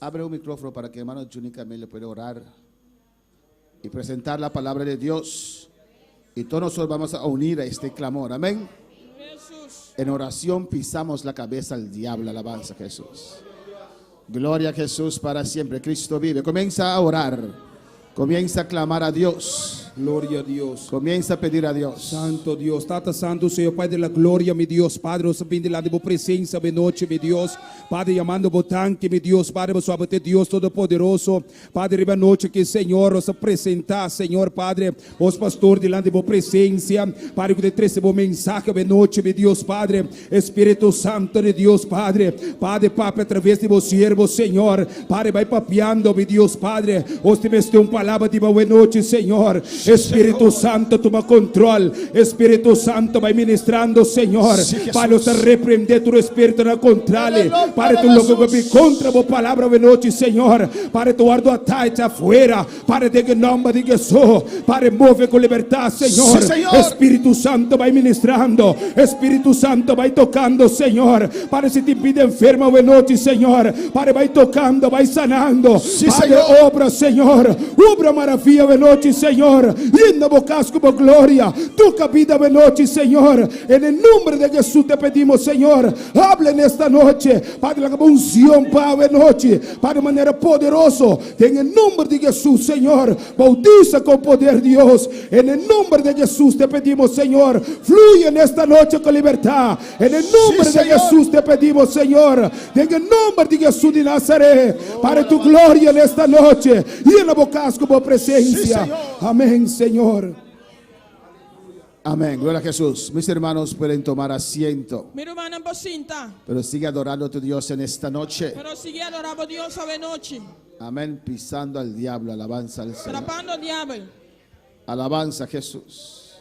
Abre un micrófono para que hermano Juni Camille pueda orar y presentar la palabra de Dios. Y todos nosotros vamos a unir a este clamor, amén. Jesus. En oración pisamos la cabeza al diablo, alabanza a Jesús. Gloria a Jesús para siempre, Cristo vive. Comienza a orar, comienza a clamar a Dios. Gloria a Dios. Comienza a pedir a Dios. Santo Dios, Tata Santo, Senhor Pai de la glória, meu Deus, Padre, nós vindo lá de boa presença, boa noite, meu Deus, Padre, chamando o tanque, meu Deus, Padre, você vai ter Deus Todo-Poderoso, Padre, boa noite que, Senhor, nos apresentar, Senhor, Padre, os pastores de lá de boa presença, Padre, que te boa mensagem, boa noite, meu Deus, Padre, Espírito Santo de Deus, Padre, Padre, Papa, através de você, servo, Senhor, Padre, vai papeando, meu Deus, Padre, os te mestre uma palavra de boa noite, Senhor, Espírito Santo, toma controle. Espírito Santo, vai ministrando, Senhor. Para nos repreender tu espírito na contrária. Para tu logo que contra a palavra de noite, Senhor. Para tu guardo a taita afuera. Para de que nome de Jesus. Para mover com liberdade, Senhor. Espírito Santo, vai ministrando. Espírito Santo, vai tocando, Senhor. Para se te pide enferma de noite, Senhor. Para vai tocando, vai sanando. Para obra, Senhor. Obra maravilha de noite, Senhor. Linda bocasco por glória, tu vida de noite, Senhor. En el nombre de Jesús te pedimos, Senhor, hable nesta noite, Padre, la unción para de noche, Padre, de manera poderosa, en el nombre de Jesús, Senhor, bautiza con poder, Dios, en el nombre de Jesús te pedimos, Senhor, fluye nesta noche con libertad, en el nombre de Jesús te pedimos, Senhor, en el nombre de Jesús de Nazaret, para tu gloria nesta noche, y en la bocasco por presencia, amén, Señor. Amén, gloria a Jesús. Mis hermanos pueden tomar asiento, Mi hermana Bocinta, pero sigue adorando a tu Dios en esta noche. pero sigue adorando a Dios a noche, Amén, pisando al diablo, alabanza al Señor. atrapando al diablo. Alabanza a Jesús.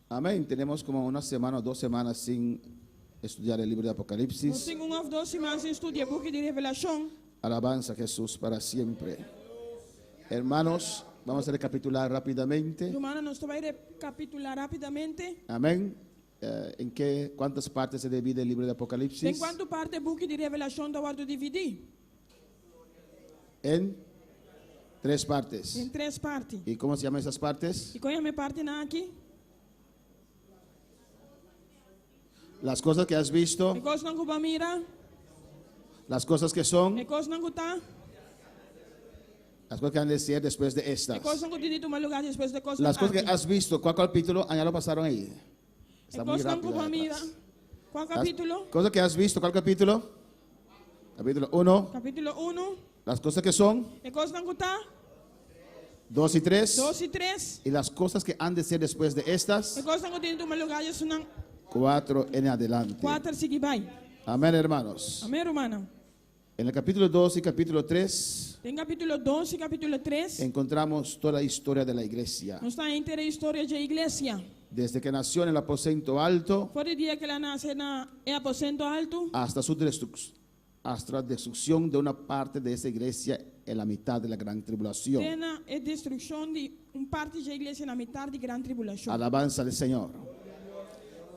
Amén, tenemos como una semana o 2 semanas sin estudiar el libro de Nós Apocalipsis. temos 1 ou 2 semanas em estudar o book de Revelação. Alabanza a Jesús para siempre. Hermanos, vamos a recapitular rápidamente. Hermana, nós vamos recapitular rapidamente. Amén. ¿Cuántas partes se divide el libro de Tem Apocalipsis? quanto parte do book de Revelação da hora dividir? En 3 partes. Em 3 partes. ¿Y cómo se llaman esas partes? E qual é a minha parte aqui? Las cosas que has visto, E coisa não que mira, las cosas que son, e coisa não que tá, las cosas que han de ser después de e estas. coisa não que te dito um lugar depois de coisa Las cosas que aqui. has visto, ¿cuál capítulo? Ya lo pasaron ahí. E Está muy coisa não rápido. que ahí mira. atrás. Qual Las capítulo? cosas que has visto, ¿cuál capítulo? Capítulo 1. Capítulo 1. Las cosas que son, E coisa não que tá, 2 y 3. 2 e 3. Y las cosas que han de ser después de E estas, coisa não que te dito um lugar depois 4 en adelante. 4 seguir vai. Amén, hermanos. Amém, hermana? En el capítulo 2 y capítulo 3 Tem capítulo 12 e capítulo 3. encontramos toda la historia de la iglesia. Não está inteira a história da igreja. Desde que nació en el aposento alto Foi o dia que ela nasceu em aposento alto hasta hasta la destrucción de una parte de esa iglesia en la mitad de la gran tribulación. tem a destruição de parte da igreja na metade de grande tribulação. Alabanza al Señor.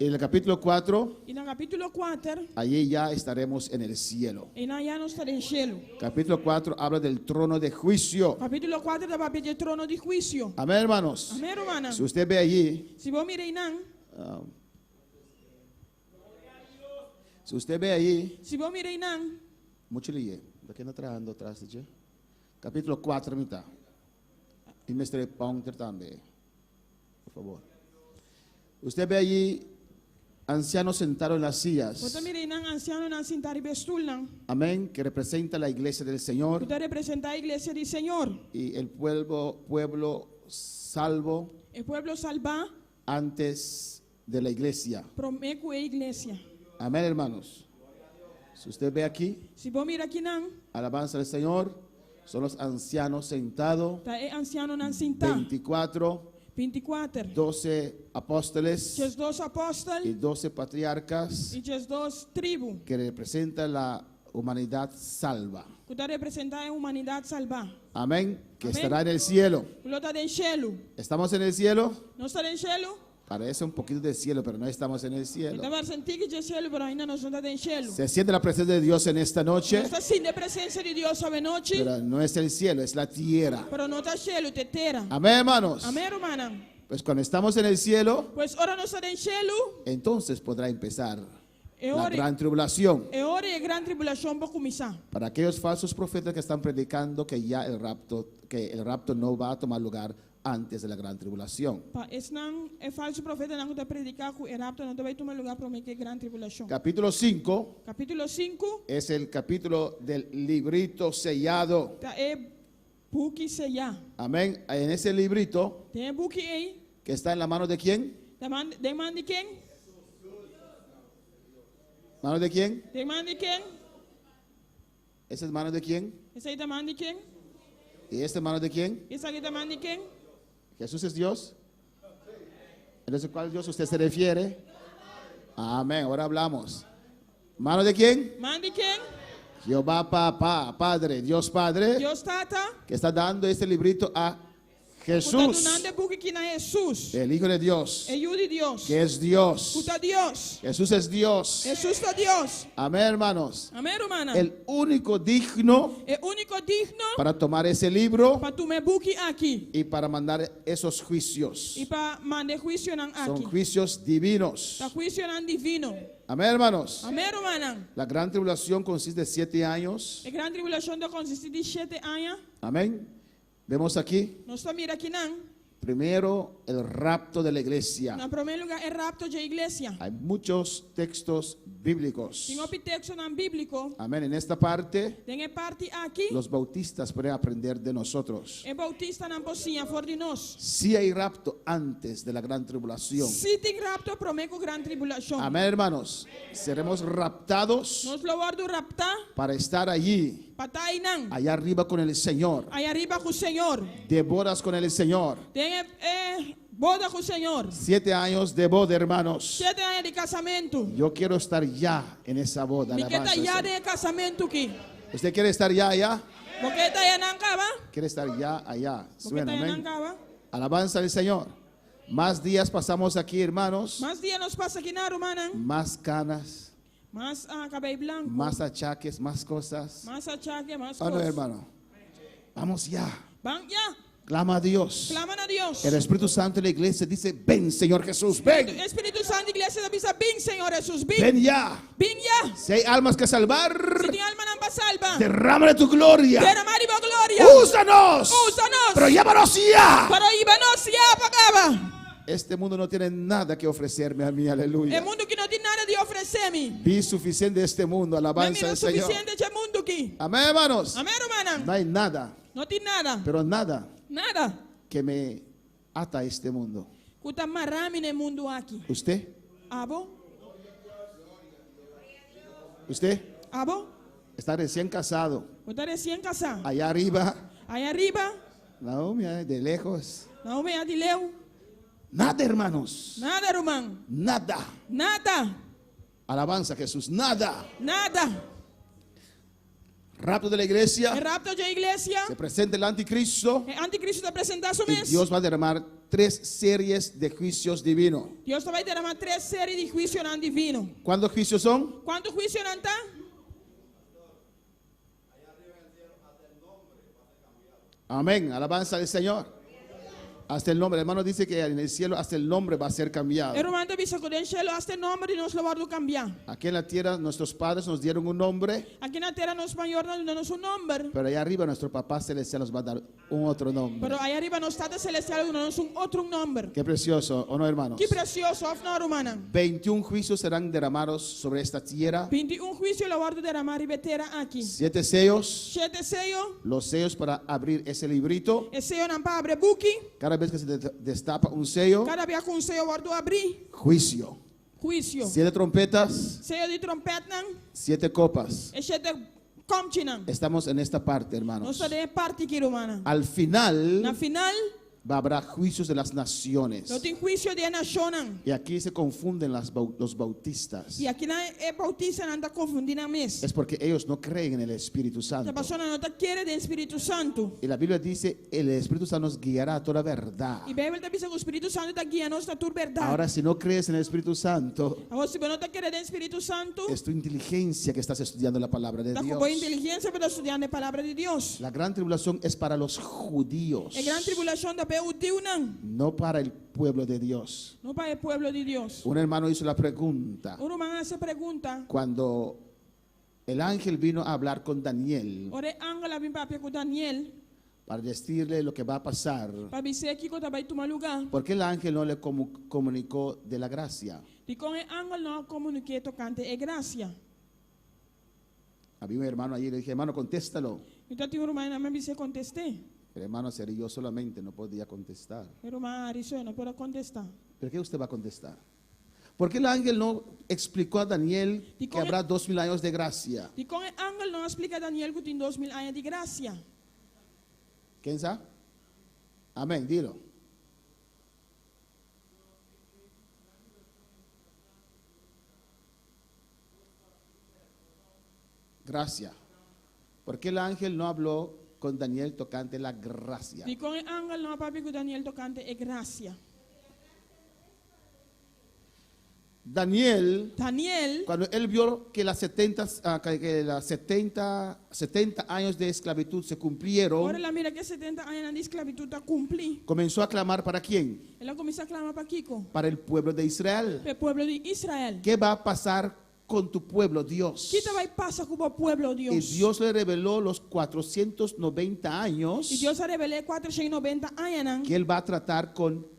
En el capítulo 4, E no capítulo 4, allí ya estaremos en el cielo. e na já não está em cielo. Capítulo 4 habla del trono de juicio. Capítulo 4 da papel de trono de juízo. Amén, hermanos. Amém, hermana? Si usted ve allí, Se vou mirar não, si usted ve allí, se vou mirar não, mucho lío. ¿De qué no trabajando atrás de allí? Capítulo 4, mitad. Y Mr. Ponter también. Por favor. Usted ve allí ancianos sentados en las sillas. você mirar não, anciano não sentar e bestul não. Amén. Que representa la iglesia del Señor Você representa a igreja do Senhor. y el pueblo salvo O pueblo salvar, antes de la iglesia. prometo a igreja. Amén, hermanos. Si usted ve aquí, Se vou mirar aqui não, alabanza al Señor, son los ancianos sentados, tá é anciano não sentar. 24, 24. 12 apóstoles Os 2 y apóstolos 12 patriarcas e os 2 tribos. que representan la humanidad salva. Que está representando a humanidade salvar. Amén. Que Amén. estará en el cielo. Que está em cielo. ¿Estamos en el cielo? Não está em cielo? Parece un poquito de cielo, pero no estamos en el Então cielo. vai sentir que é cielo, mas ainda não está em cielo. Se siente la presencia de Dios en esta noche, Está sim a presença de Deus essa noite, pero no es el cielo, es la tierra. mas não está cielo, te terra. Amén, hermanos. Amém, hermana? Pues cuando estamos en el cielo, Pois ora não está em cielo, entonces podrá empezar é la hora, gran tribulación. é hora e grande tribulação vai começar. Para aquellos falsos profetas que están predicando que ya el rapto, que el rapto no va a tomar lugar antes de la gran tribulación. Pa esnan e falso profeta não está predicar que o rapto não vai tomar lugar para mim que grande tribulação. Capítulo 5 Capítulo 5 es el capítulo del librito sellado. tá buki sellar. Amén. En ese librito Tem buki aí. que está en la mano de quién? De man de quem? ¿Mano de quién? De man de quem? ¿Esa es mano de quién? Esse aí da man de quem? ¿Y esta mano de quién? Esse aqui da man de quem? Jesús es Dios. Entonces, ¿cuál Dios usted se refiere? Amén. Ahora hablamos. ¿Mano de quién? Man de quem? Jehová Papá, Padre, Dios Padre, Deus Tata. que está dando este librito a Kuta Jesús, dunande buki que na Jesus. el Hijo de Dios, É de Deus. que es Dios. Kuta Deus. Jesús es Dios. Jesus tá Deus. Amén, hermanos. Amém, romana. El único digno É único digno para tomar ese libro para tu me buki aqui. y para mandar esos juicios. E para mandar juízo nan Son aqui. juicios divinos. Tá juízo nan divino. Amén, hermanos. Amém, romana. La gran tribulación consiste de 7 años. A grande tribulação da consiste de 7 anos. Amén. Vemos aquí, Nós estamos aqui nan. primero, el rapto de la iglesia. Na primeiro lugar é rapto de igreja. Hay muchos textos bíblicos. Tem outro texto nan bíblico. Amén. En esta parte, Tem a parte aqui. los bautistas pueden aprender de nosotros. É bautista nan pocinha for de nós. Si hay rapto antes de la gran tribulación. Se tem rapto, prometo grande tribulação. Amén, hermanos. Seremos raptados Nós louvamos do raptar. para estar allí, Patai nan. allá arriba con el Señor, Aí arriba com o Senhor. de bodas con el Señor. Tem boda com o Senhor. 7 años de boda, hermanos. 7 anos de casamento. Yo quiero estar ya en esa boda. Me queda alabanza al já Señor. de casamento aqui. ¿Usted quiere estar ya allá? Porque está aí nan cava. Quiere estar ya allá. Porque Suena, está aí nan amén. cava. Alabanza al Señor. Más días pasamos aquí, hermanos. Mas dia nos passa aqui na romana. Más canas, Mas cabelo branco. más achaques, más cosas. Mas achaque, mas Oh, no, coisa. hermano. Vamos ya. Van ya. Clama a Dios. Clama a Deus. El Espíritu Santo de la iglesia dice, ven, Señor Jesús, ven. Espírito Santo, igreja da bisa, bem, Senhor Jesus, bem. Ven ya. Bem já. Si hay almas que salvar, Se tem alma não salva. derrama de tu gloria. Derramar de glória. Úsanos. Úsanos. Pero llámanos ya. Para ir nos já pagava. Este mundo no tiene nada que ofrecerme a mí, É aleluya. mundo que não tem nada de oferecer-me. Vi suficiente de este mundo, Não alabanza é al Señor. suficiente de mundo aqui. Amén, hermanos. Amém, romana. No hay nada, Não tem nada. pero nada Nada. que me ata a este mundo. Kuta marami no mundo aqui. ¿Usted? Abo? ¿Usted? Abo? Está recién casado. Kuta recém casado. Allá arriba, Aí arriba, Naomi, de lejos. não me adileu. Nada, hermanos. Nada, romano. Nada. Nada. Alabanza a Jesús. Nada. Nada. Rapto de la É iglesia. rapto de igreja. Se presenta el anticristo. É anticristo apresentar su Y mês. Dios va a derramar 3 series de juicios divinos. Deus vai derramar 3 séries de juízo não divino. ¿Cuántos juicios son? Quanto juízo não está? Amén. Alabanza al Señor. Hasta el nombre. El hermano dice que en el cielo hasta el nombre va a ser cambiado. É romano bisa que o cielo hasta nome de nós louvado cambiar. Aquí en la tierra nuestros padres nos dieron un nombre, Aqui na terra nos maior não damos um nome. pero allá arriba nuestro papá celestial nos va a dar un otro nombre. Pero aí arriba no estado celestial nos damos um outro nome. Qué precioso, ¿o no, hermanos? Que precioso, of na romana. 21 juicios serán derramados sobre esta tierra. 21 juízo louvado derramar e betera aqui. 7 sellos, 7 sello. los sellos para abrir ese librito. E sello não para abrir buki. Cada vez que se destapa un sello, Cada vez com sello guardo abrir. juicio. Juízo. 7 trompetas, Sello de trompeta não. 7 copas. E 7 comte não. Estamos en esta parte, Nós hermanos. estamos parte aqui romana. Al final Na final, habrá juicios de las naciones. não tem juízo de nação não. Y aquí se confunden los bautistas. E aqui não é bautista não está confundindo a mes. Es porque ellos no creen en el Espíritu A Santo. pessoa não está querendo do Espírito Santo. Y la Biblia dice, el Espíritu Santo nos guiará a toda verdad. E a Bíblia está dizendo que o Espírito Santo está guiando nós a toda verdade. Ahora, si no crees en el Espíritu Santo, Agora, se você não está querendo do Espírito Santo, es tu inteligencia que estás estudiando la palabra de está com Dios. boa inteligência para estudar a palavra de Deus. La gran tribulación es para los judíos, A grande tribulação da judeu não. no para el pueblo de Dios. Não para o povo de Deus. Un hermano hizo la pregunta, O romano se pergunta, cuando el ángel vino a hablar con Daniel, ore Angela vim para com Daniel, para decirle lo que va a pasar. Pa bise kiko tabay tumaluga. ¿Por qué el ángel no le comunicó de la gracia? Di con e angel no comunique tocante e gracia. Había un hermano allí, le dije, hermano, contéstalo. Ita ti rumah na bise contesté. El hermano se rió solamente, no podía contestar. Pero ma ariso no puedo contestar. ¿Pero qué usted va a contestar? ¿Por qué el ángel no explicó a Daniel que habrá 2000 años de gracia? Di con e angel no explica Daniel que tin 2000 años de gracia. ¿Quién sabe? Amén, dilo. Gracia. ¿Por qué el ángel no habló con Daniel tocante la gracia? Di con e angel no papi que Daniel tocante e gracia. Daniel, Daniel, cuando él vio que las 70 años de esclavitud se ahora cumplieron, la mira que 70 años de esclavitud ta cumpli. comenzó a clamar ¿para quién? Ela comienza a clamar para Kiko, Para el pueblo de Israel. el pueblo de Israel. ¿Qué va a pasar con tu pueblo, Dios? ¿Qué te va a pasar como pueblo Dios? Y Dios le reveló los 490 años Y Dios ha revelado 490 años que él va a tratar con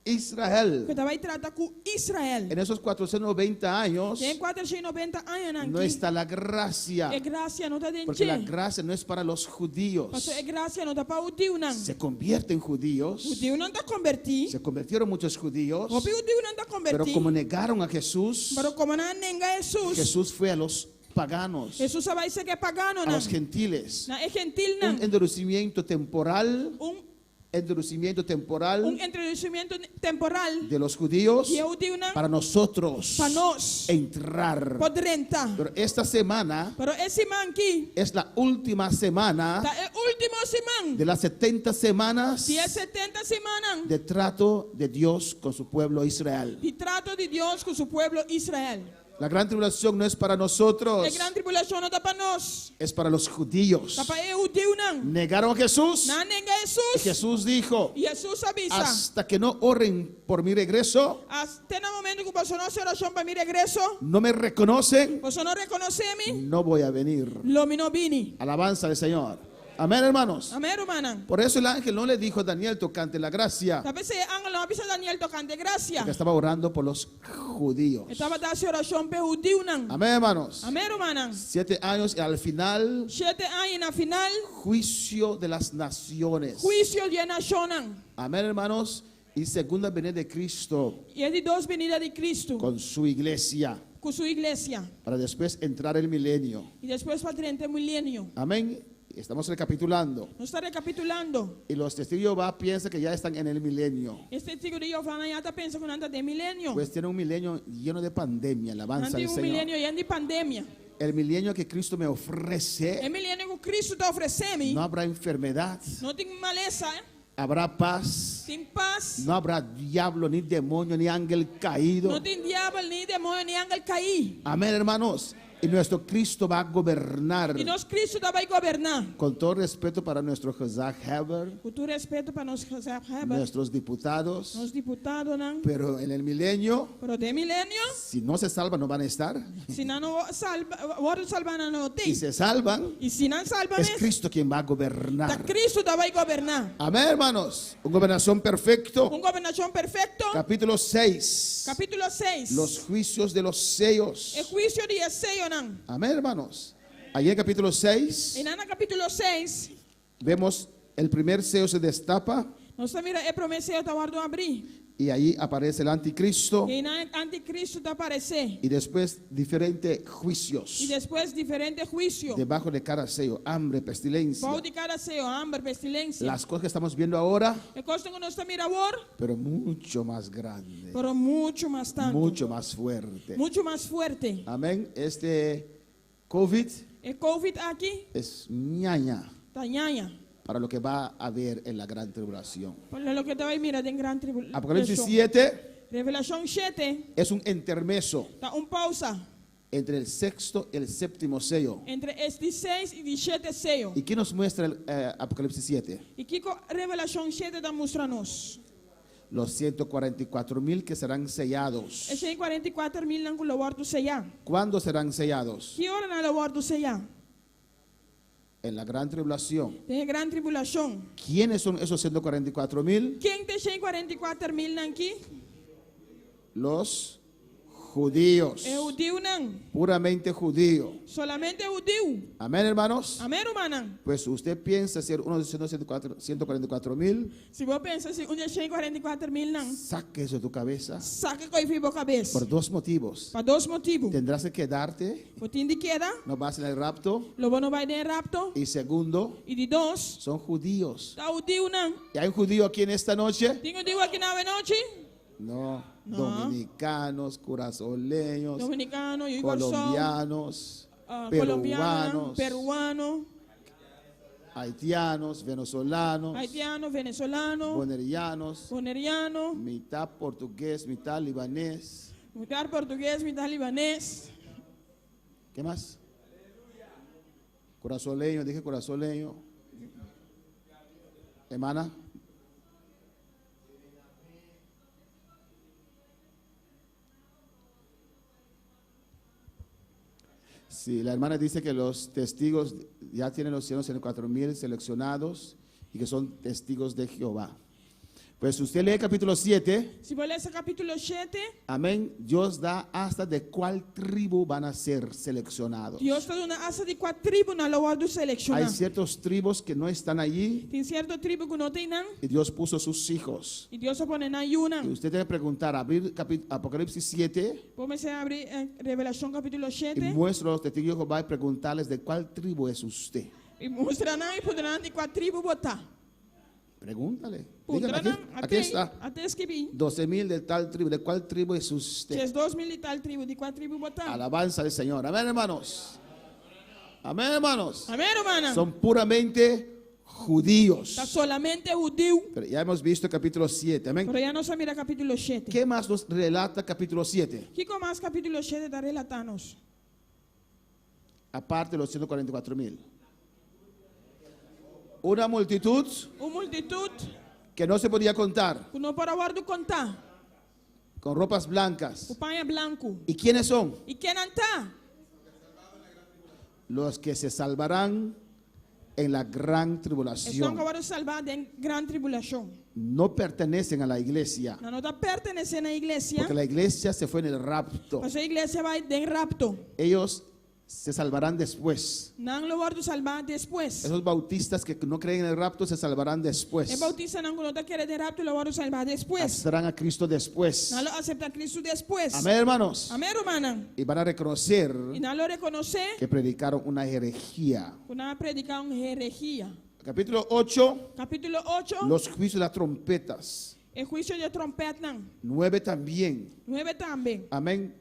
Israel. que te va a tratar con Israel. En esos 490 años En 490 años no está la gracia, e gracia no te porque la denche. gracia no es para los judíos. Pastor e gracia no te pa udiu nan. Se convierte en judíos, Udiu nan ta converti. se convirtieron muchos judíos, Opi udiu nan ta pero converti. como negaron a Jesús, Pero como na nenga Jesus. Jesús fue a los paganos, Jesus va a ser que pagano a nan. los gentiles. Na e gentil Un nan. endurecimiento temporal, Un introducimiento temporal. de los judíos Y udiu nan para nosotros pa nos entrar. podrenta. Pero esta semana Pero esse man aqui es la última semana ta é último semana. de las 70 semanas Se é 70 semanas de trato de Dios con su pueblo Israel. de trato de Deus com seu pueblo Israel. La gran tribulación no es para nosotros, A grande tribulação não tá para nós. es para los judíos. Tá para eu Deus não. Negaron a Jesús Na nenga y Jesus. Jesús dijo, E Jesus avisa. hasta que no oren por mi regreso, Até no momento que você não se oração para mi regreso, no me reconocen, você não reconhece-me, no voy a venir. lo mi no vini. Alabanza al Señor. Amén, hermanos. Amém, hermana. Por eso el ángel no le dijo a Daniel tocante la gracia, Talvez se angel não avisa Daniel tocante gracia. que estaba orando por los judíos. Estava dando oração para o Deus não. Amén, hermanos. Amém, hermana. 7 años y al final, 7 anos na final, juicio de las naciones. juízo de nação não. Amén, hermanos. Y segunda venida de Cristo E é de duas venidas de Cristo con su iglesia, com sua igreja. para después entrar el milenio. E depois para 30 milênio. Amén. Estamos recapitulando. Nós está recapitulando. Y los testigos de Jehová piensan que ya están en el milenio. Este testigo de Jeová já está pensando que anda de milênio. Pues tiene un milenio lleno de pandemia, alabanza Ande al Señor. milênio e ande pandemia. El milenio que Cristo me ofrece, É milênio que Cristo está oferecendo. no habrá enfermedad, Não tem maleza, habrá paz, tem paz. no habrá diablo, ni demonio, ni ángel caído. Não tem diabo, nem demônio, nem ángel cair. Amén, hermanos. Y nuestro Cristo va a gobernar. E nosso Cristo vai governar. Con todo respeto para nuestro José Heber, Com todo respeito para nós, nuestros diputados, nos diputados, não. pero en el milenio, Pero de milênio, si no se salvan, no van a estar. se não salva, o salvar não Si tem. se salvan, E se não salva, es Cristo quien va a tá gobernar. Cristo vai governar. Amén, hermanos. Un gobernación perfecto. Governação perfeito. Capítulo 6. Capítulo 6. Los juicios de los sellos. É juízo de Ezeio, não. Amén, hermanos. Allí en capítulo 6 E na capítulo 6, vemos el primer sello se destapa nós mira é promessa eu guardo abrir. y ahí aparece el anticristo E na anticristo tá aparecer. y después diferentes juicios. E depois diferente juízo. Debajo de cada sello, hambre, pestilencia. Pau de cada seu, hambre, pestilência. Las cosas que estamos viendo ahora, É coisa que nós estamos agora, pero mucho más grande, pero muito mais tanto. mucho más fuerte. Muito mais forte. Amén. Este COVID É Covid aqui, es ñaña tá nhanha. para lo que va a haber en la gran tribulación. Por lo que te vai mirar em grande tribulação. Apocalipsis 7 Revelação 7, es un intermeso tá pausa entre el sexto y el séptimo sello. entre este 6 e 7 sello. ¿Y qué nos muestra el Apocalipsis 7? E que Revelação 7 tá mostrando-nos? Los 144,000 que serán sellados. É 144,000 não lo guardo sellar. ¿Cuándo serán sellados? Que hora não lo guardo sellar? en la gran tribulación. tem grande tribulação. ¿Quiénes son esos 144,000? Quem tem 144,000 aqui? Los judíos. É judeu não. Puramente judío. Solamente judeu. Amén, hermanos. Amém, irmão? Pues usted piensa ser uno de esos 144,000. Se você pensa se tem 144,000 não, Saque eso de tu cabeza saca com a cabeça. por dos motivos. Para dois motivos. Tendrás que quedarte, Você tem de queda, no vas en el rapto. logo não vai ter rapto. Y segundo, E de dois, son judíos. tá judeu não. ¿Y hay un judío aquí en esta noche? Tem judeu aqui na noite? No. No. Dominicanos, curazoleños, Dominicano, igual só. colombianos, Colombiano, peruanos, peruano, haitianos, venezolanos, haitiano, venezolano, bonerianos, boneriano, mitad portugués, mitad libanés. mitad português, mitad libanês. ¿Qué más? Curazoleño, dije curazoleño. Hermana. Sí, la hermana dice que los testigos ya tienen los 104,000 seleccionados y que son testigos de Jehová. Pues usted lee capítulo 7, Se você ler esse capítulo 7, amén, Dios da hasta de cuál tribu van a ser seleccionados. Deus está dando asa de 4 tribos na loja do Hay selecionar. ciertos tribus que no están allí Tem certo tribo que não tem não, y Dios puso sus hijos. e Deus só põe na uma. Y usted debe preguntar, abrir Apocalipsis 7 Comecei a abrir Revelação capítulo y 7 muestra a los testigos de Jehová y preguntarles de cuál tribu es usted. e mostrar e poderão de 4 tribos botar. Pregúntale. Poderão Dígame, aquí está. até escrever. 12,000 de tal tribu, ¿de cuál tribu es usted? Se 2,000 e tal tribo, de 4 tribos botar. Alabanza del Señor. Amén, hermanos. Amén, hermanos. Amém, irmã? Son puramente judíos. Está solamente judeu. Pero ya hemos visto capítulo 7. Amén. Pero já não mira capítulo 7. ¿Qué más nos relata capítulo 7? Que com mais capítulo 7 está relatando? Aparte de los 144,000. Una multitud Uma multitud que no se podía contar, que não pode guardar contar. con ropas blancas. O pai é branco. ¿Y quiénes son? E quem não está? Los que se salvarán en la gran Estão tribulación. agora salvados em grande tribulação. No pertenecen a la iglesia, Não está pertencendo à igreja. porque la iglesia se fue en el rapto. Mas a igreja vai em rapto. Ellos se salvarán después. Não lo guardo salvar depois. Esos bautistas que no creen en el rapto se salvarán después. É bautista não está querendo rapto, lo guardo salvar depois. Aceptarán a Cristo después. Não lo acepta Cristo depois. Amén, hermanos. Amém, irmã? Y van a reconocer E não lo reconhece. que predicaron una herejía. Una predicar uma herejia. Capítulo 8, Capítulo 8. los juicios de las trompetas. El juicio de trompeta. 9 también. 9 também. Amén.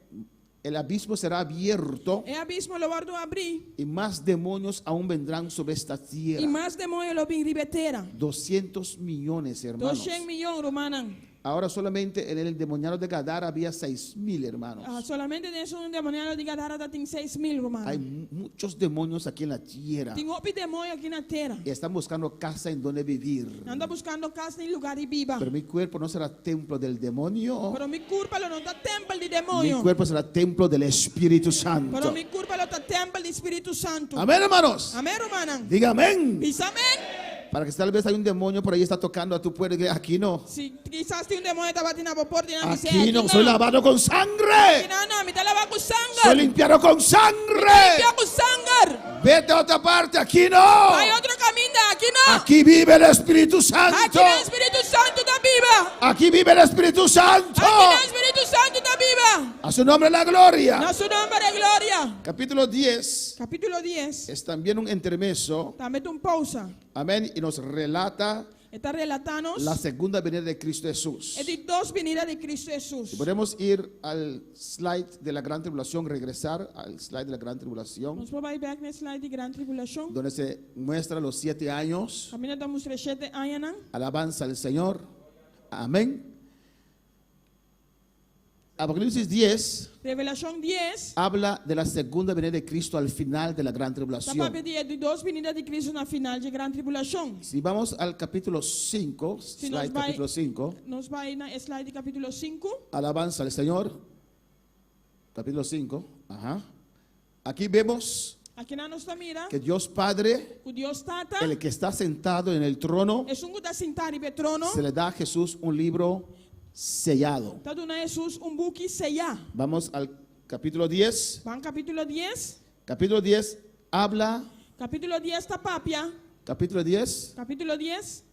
El abismo será abierto É abismo lo guardo abrir. y más demonios aún vendrán sobre esta E tierra. mais demônio lo vem ribeteira. 200 millones, hermanos. 200 milhões, romana. Ahora solamente en el endemoniado de Gadara había 6,000, hermanos. Solamente dentro um demoniado de Gadara tem 6,000, romana. Hay muchos demonios aquí en la tierra Tem outro demônio aqui na terra. y están buscando casa en donde vivir. Anda buscando casa em lugar de viva. Pero mi cuerpo no será templo del demonio. Pero mi curva lo não está templo de Mi demônio. cuerpo será templo del Espíritu Pero Santo. mi curva lo está templo de Espírito Santo. Amén, hermanos. Amém, romana. Diga amén. Diz amém. Para que tal vez hay un demonio por ahí está tocando a tu puerta y diga, aquí no. Se quizás tem demônio está batendo na porta e não diz Aquí no, soy lavado con sangre. Não, me está lavando com Soy sangue. limpiado con sangre. Limpia com sangue. Vete a otra parte, aquí no. Hay outro caminho, aqui não. Aquí vive el Espíritu Aqui Santo. no Espírito Santo da viva. Aquí vive el Espíritu Santo. Aqui no Espírito Santo da viva. A su nombre la gloria. Nosso nome é glória. Capítulo 10 Capítulo 10. es también un intermeso. Também tem pausa. Amén. Y nos relata Está relatando la segunda venida de Cristo Jesús. é de duas venidas de Cristo Jesus. Podemos ir al slide de la gran tribulación, regresar al slide de la gran tribulación, Nós vamos ir back nesse slide de grande tribulação. donde se muestra los 7 años. Caminho estamos 7 anos. Alabanza al Señor. Amén. Apocalipsis 10 Revelação 10. habla de la segunda venida de Cristo al final de la gran Está tribulación. para pedir de duas venidas de Cristo na final de grande tribulação. Si vamos al capítulo 5, Si nos slide va- capítulo 5, Nós vai na slide capítulo 5. alabanza al Señor. Capítulo 5, ajá. Aquí vemos Aqui na nossa mira, que Dios Padre, o Deus Tata, el que está sentado en el trono, é um que está sentado em trono, se le da a Jesús un libro sellado. está dando a Jesus book sellar. Vamos al capítulo 10. Vamos capítulo 10. Capítulo 10 habla, Capítulo 10 está papia. capítulo 10, Capítulo 10.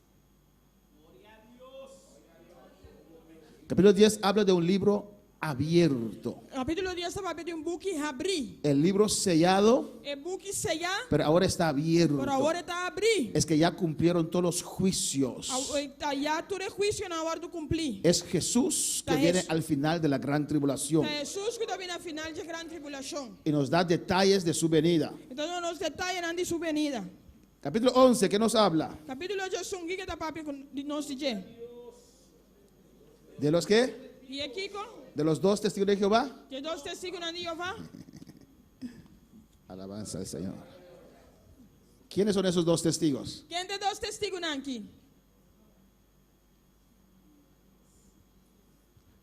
capítulo 10 habla de un libro abierto. Capítulo 10 está papia de book abrir. El libro sellado, Book sellar, pero ahora está abierto. por agora está abrir. Es que ya cumplieron todos los juicios. Já todo é juízo na hora de cumprir. Es Jesús que Está viene Jesús. al final de la gran tribulación É Jesus que está vindo ao final da grande tribulação. y nos da detalles de su venida. Então, nos detalhes antes de sua venida. Capítulo 11, ¿qué nos habla? Capítulo 11, que está papia de nós dizer. ¿De los qué? E aqui, ¿De los dos testigos de Jehová? que dois testigos na Jeová. Alabanza al Señor. ¿Quiénes son esos dos testigos? Quem tem dois testigos aqui?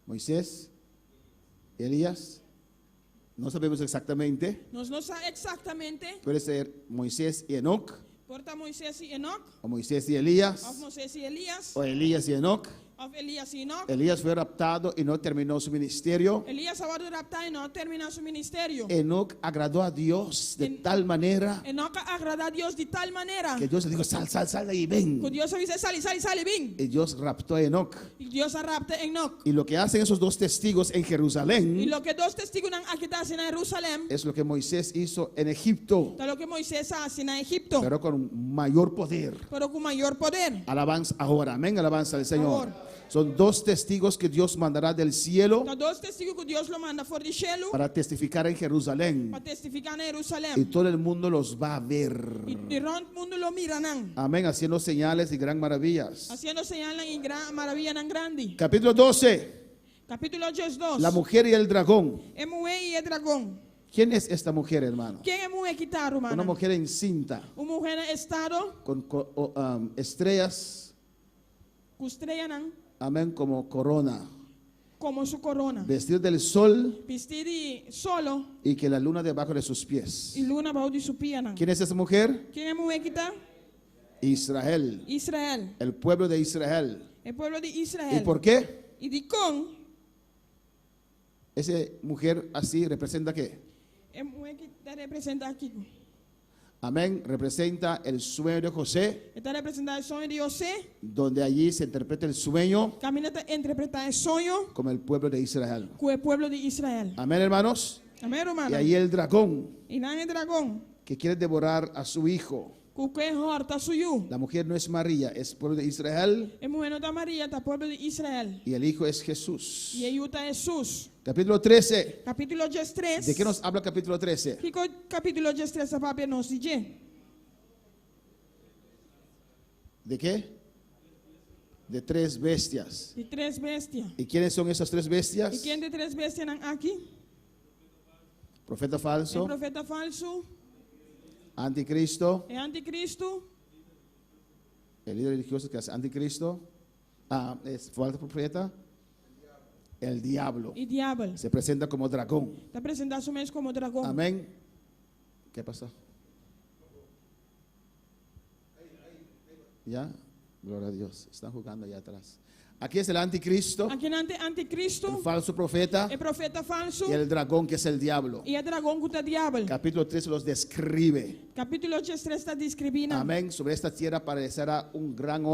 Moisés, Elías. No sabemos exactamente. Nós não sabemos exatamente. Puede ser Moisés y Enoc, Porta Moisés e Enoch, o Moisés y Elías, of Moisés e Elias, o Elías y Enoc. of Elias e Enoch. Elías fue raptado y no terminó su ministerio. Elias agora raptar e não terminar seu ministério. Enoc agradó a Dios de tal manera Enoch agrada a Deus de tal maneira que Dios le dijo, sal, sal, sal de ahí, que ven. Deus avisa, sale, vem. Y Dios raptó a Enoc. E Deus rapta Enoch. Y lo que hacen esos dos testigos en E Jerusalén lo que dois testigos aqui está assim na Jerusalém, es lo que Moisés hizo en Egipto, é o que Moisés faz na Egipto, pero con mayor poder. pero com maior poder. Alabanza ahora, amén, alabanza al Señor. Ahora. Son dos testigos que Dios mandará del cielo Então, dois testigos que Deus lo manda fora de cielo para testificar en Jerusalén. para testificar na Y Jerusalém. todo el mundo los va a ver. E todo mundo lo mira, não. Amén, haciendo señales y gran maravillas. Haciendo señales y gran maravilla tan grande. Capítulo 12, Capítulo 2. la mujer y el dragón. É mulher e é dragão. ¿Quién es esta mujer, hermano? Quem é mulher que está, Una romana? mujer encinta Uma mulher em estado con estrellas, com estrela, não? amén, como corona, Como sua corona. vestido del sol Vestido de solo y que la luna debajo de sus pies. e luna bajo de sua pia, não? ¿Quién es esa mujer? Quem é mulher que está? Israel, Israel. el pueblo de Israel. É pueblo de ¿Y Israel. por qué? E de com Esa mujer así representa qué? é mulher que está representando aqui. Amén, representa el sueño de José, Está representando o sonho de José. donde allí se interpreta el sueño Camina a interpretar o sonho como el pueblo de Israel. com o pueblo de Israel. Amén, hermanos. Amém, Y romana? ahí el dragón E não é dragão. que quiere devorar a su hijo. Com que horta suyo. La mujer no es María, es pueblo de Israel É mulher da Maria, tá pueblo de Israel. y el hijo es Jesús. E aí está Jesus. Capítulo 13. Capítulo 13. ¿De qué nos habla capítulo 13? Que capítulo 13 para nós dizer? ¿De qué? De tres bestias. De três bestias. ¿Y quiénes son esas tres E bestias? quem de três bestias não aqui? Profeta É falso, profeta falso, anticristo, é anticristo, el líder religioso que es anticristo, es falso profeta, el diablo. e diabo. Se presenta como dragón. Está apresentado mesmo como dragão. Amén. ¿Qué pasó? ¿Ya? Gloria a Dios. Están jugando allá atrás. Aquí es el anticristo, Aqui não tem anticristo, el falso profeta é profeta falso y el dragón que es el diablo. e é dragão que é diabo. Capítulo 13 los describe. Capítulo 13 está descrevendo. Amén. Sobre esta tierra aparecerá un gran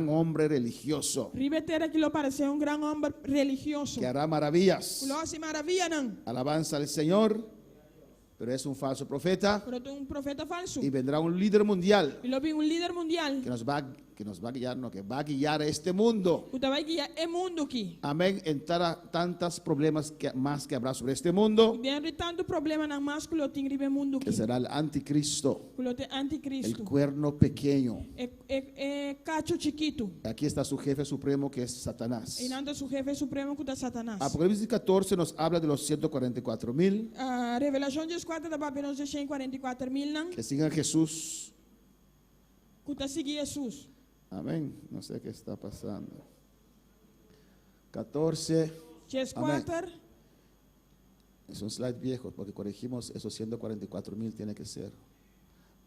hombre religioso Ribeteira que lo parece um grande homem religioso. que hará maravillas. Lo hace maravilha, não? Alabanza al Señor, pero es un falso profeta Pero tem profeta falso. y vendrá un líder mundial E lo vi líder mundial. que nos va a guiar, no, que va a guiar a este mundo. Que vai guiar o mundo aqui. Amén. En tantos problemas más que habrá sobre este mundo, Dentro de tanto problema na mais que lo tem ribe mundo que aqui. será el anticristo, Que lo tem el anticristo. cuerno pequeño. É cacho chiquito. Aquí está su jefe supremo que es Satanás. E nada su jefe supremo que é Satanás. Apocalipsis 14 nos habla de los 144,000 A revelação de 4 da Bíblia nos deixa em 44.000 não. que sigan a Jesús. Que está seguir Jesus. Amén. No sé qué está pasando. 14. Ches Amén. 4. Es un slide viejo porque corregimos esos 144,000 tiene que ser.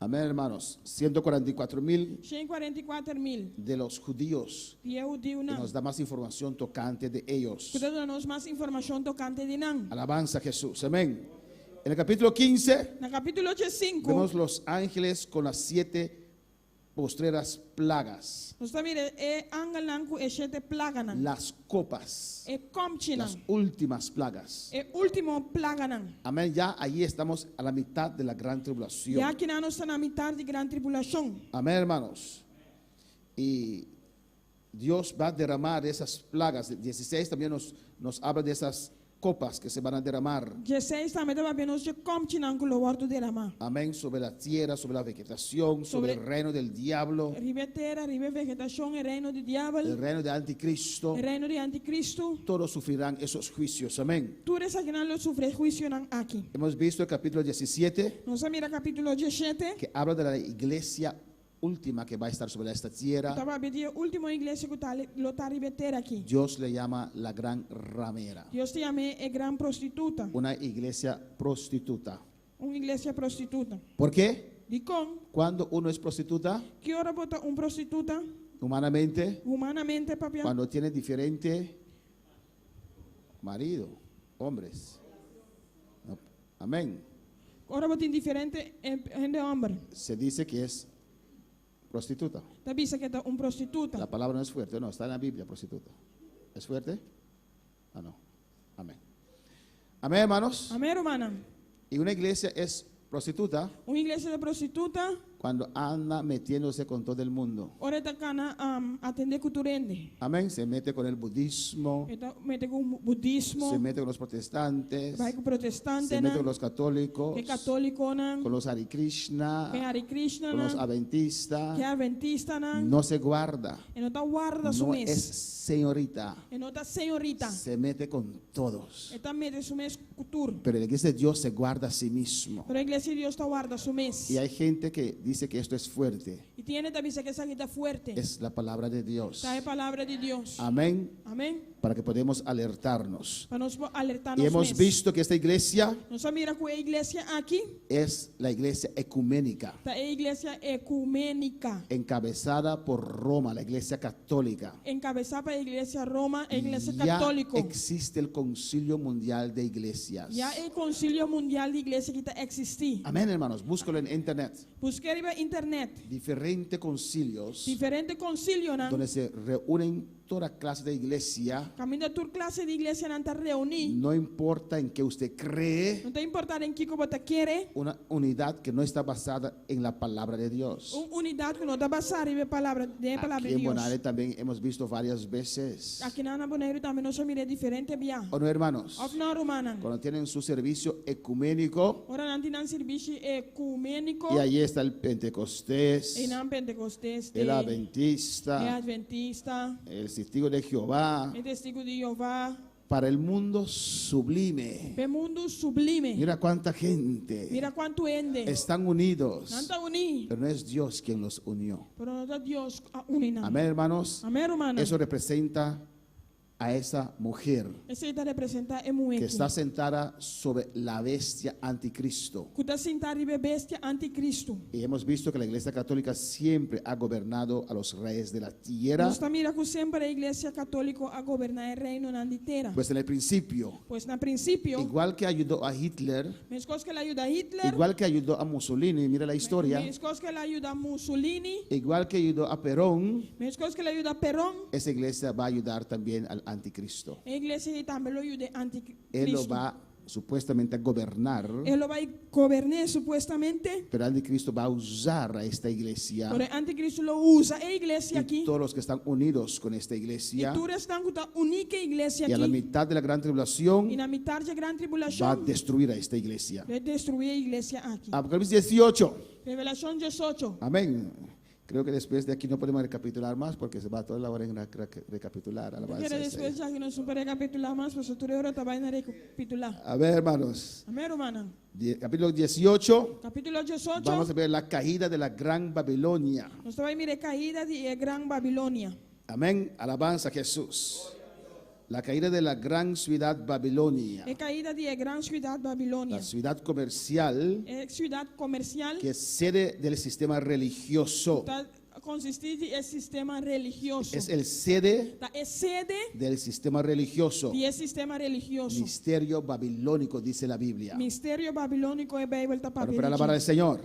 Amén, hermanos. 144,000 144,000. de los judíos. Die Judeu Y nan. nos da más información tocante de ellos. Kuda nos más información tocante de nan. Alabanza a Jesús. Amén. En el capítulo 15 Na capítulo 5. vemos los ángeles con las 7 postreras plagas. Nós estamos e angel nan ku e 7 plaga nan. Las copas. E komchi nan. Las últimas plagas. E último plaga nan. Amén. Ya allí estamos a la mitad de la gran tribulación. Ya que nós estamos na mitad de gran tribulación. Amén, hermanos. Y Dios va a derramar esas plagas. 16 también nos habla de esas copas que se van a derramar. 16 também dá para nós de komchi nan ku lo warto de lama. Amén. Sobre la tierra, sobre la vegetación, sobre el reino del diablo, Ribe terra, ribe vegetação, e reino de diabo, el reino de anticristo. e reino de anticristo. Todos sufrirán esos juicios. Amén. Tudo isso aqui não sofre juízo nan aqui. Hemos visto el capítulo 17 Nós mira capítulo 17. que habla de la iglesia última que va a estar sobre esta tierra. Estava a última igreja que lo tá ribe terra aqui. Dios le llama la gran ramera. Deus te amei é gran prostituta. Una iglesia prostituta. Uma igreja prostituta. ¿Por qué? De com, Cuando uno es prostituta, que hora bota prostituta, humanamente, humanamente, papi, cuando tiene diferente marido, hombres. No, amén. hora bota indiferente de homem. Se dice que es prostituta. Tá bisa que tá prostituta. La palabra no es fuerte, no, está en la Biblia, prostituta. ¿Es fuerte? Ah, no. Amén. Amén, hermanos. Amém, hermana? Y una iglesia es prostituta Uma igreja de prostituta, cuando anda metiéndose con todo el mundo. hora tá cana atender culturende. Amén. Se mete con el budismo, Então, mete com o budismo, se mete con los protestantes, vai com protestante, se mete con los católicos, que católico, con los Hare Krishna, que Hare Krishna, con los adventistas. que adventista, No se guarda, e não tá guarda su no es mês. señorita, E não tá senhorita. se mete con todos. E tá mete su mês cultura. Pero la iglesia de Dios se guarda a sí mismo. Pero a igreja de Deus tá guarda su mês. Y hay gente que dice que esto es fuerte. E tiene também que essa aqui tá forte. Es la palabra de Dios. Tá a palavra de Deus. Amén. Amém? Para que podamos alertarnos. Para nos alertar Y hemos visto que esta iglesia Nós mira com a igreja aqui, es la iglesia ecuménica, tá a igreja ecumênica, encabezada por Roma, la iglesia católica. encabeçada para a igreja Roma, a igreja Ya católica. existe el Concilio Mundial de Iglesias. Já é Concílio Mundial de Igreja que está existir. Amén, hermanos. Búscalo en internet. Busquei na internet Diferentes concilios diferente concílio, né? donde se reúnen toda clase de iglesia. Caminho toda classe de igreja não está reunir. No importa en qué usted cree, Não tem importância em que você quer. una unidad que no está basada en la palabra de Dios. Uma unidade que não está basada em palavra de Aquí Deus. en Bonare también hemos visto varias veces. Aqui na Ana Boneiro também nós mira diferente via. ¿O no, hermanos? Of não, romana. Cuando tienen su servicio ecuménico Ora não tem serviço ecumênico. y allí está el Pentecostés, E não pentecostés. el É Adventista, adventista. el testigo de Jehová, É testigo de Jeová. para el mundo sublime. É mundo sublime. Mira cuánta gente Mira quanto ende. están unidos, Não está unido. pero no es Dios quien los unió. Pero não está Deus unindo. Amén, hermanos. Amém, romana. Eso representa a esa mujer Esse está representa é que muito. está sentada sobre la bestia anticristo. Que está sentado e bestia anticristo. Y hemos visto que la iglesia católica siempre ha gobernado a los reyes de la tierra. Nós também mira que sempre a igreja católica a governar o reino na terra. Pues en el principio, Pois na princípio, igual que ayudó a Hitler, mesmo coisa que ele ajuda Hitler, igual que ayudó a Mussolini, mira la historia, mesmo coisa que ele ajuda Mussolini, igual que ayudó a Perón, mesmo coisa que ele ajuda Perón, esa iglesia va a ayudar también al anticristo. a igreja também ajuda Él lo anticristo. va supuestamente a gobernar, Ele vai governar supostamente, pero el anticristo va a usar a esta iglesia pero o anticristo lo usa a igreja y aqui. todos los que están unidos con esta E iglesia. todos estão com a única igreja Y a la aqui. mitad de la gran tribulación E na metade da grande va a tribulação, destruir a esta iglesia. vai destruir a igreja aqui. Apocalipsis 18. Revelação 18. Amén. Creo que después de aquí no podemos recapitular más porque se va toda la hora en recapitular. Alabanza Porque al depois Señor. já que não super recapitular mais, mas a hora também na recapitular. A ver, hermanos. Amém, romana? Capítulo 18. Capítulo 18. Vamos a ver la caída de la gran Babilonia. Nós também mira caída de Gran Babilônia. Amén. Alabanza a Jesús. La caída de la gran ciudad Babilonia, a caída da grande cidade Babilônia. la ciudad comercial É cidade comercial que es sede del sistema religioso, consiste em sistema religioso. es el sede É sede del sistema religioso. do sistema religioso. Misterio babilónico, dice la Biblia. Mistério babilônico é Bíblia tá Para para alabar al Señor.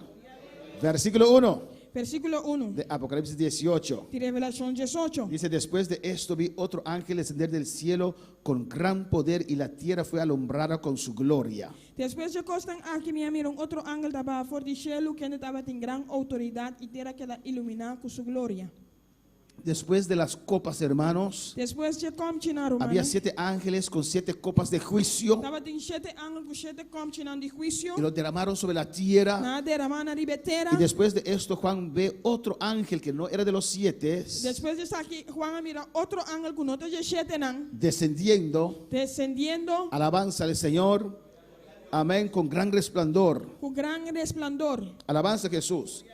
Versículo 1 Versículo 1 de Apocalipsis 18. de Revelação 18. Dice, después de esto vi otro ángel descender del cielo con gran poder y la tierra fue alumbrada con su gloria. Depois de costan aqui me miram outro ángel estava fora do cielo que estava em grande autoridade e terra que iluminar com sua glória. Después de las copas, hermanos, Depois de comtinar había 7 ángeles con 7 copas de juicio estava tem 7 ángeles com 7 comtinar de juízo. y los derramaron sobre la tierra. Na derramada de terra. Y después de esto Juan ve otro ángel que no era de los 7 Depois de estar aqui, Juan mira outro ángel com outro de 7 nan descendiendo. descendiendo Alabanza al Señor. Amén. Con gran resplandor. com grande resplandor. Alabanza a Jesús.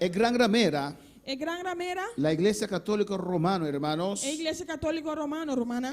En gran ramera, É grande ramera. la iglesia católica romana, hermanos, A igreja católica romana.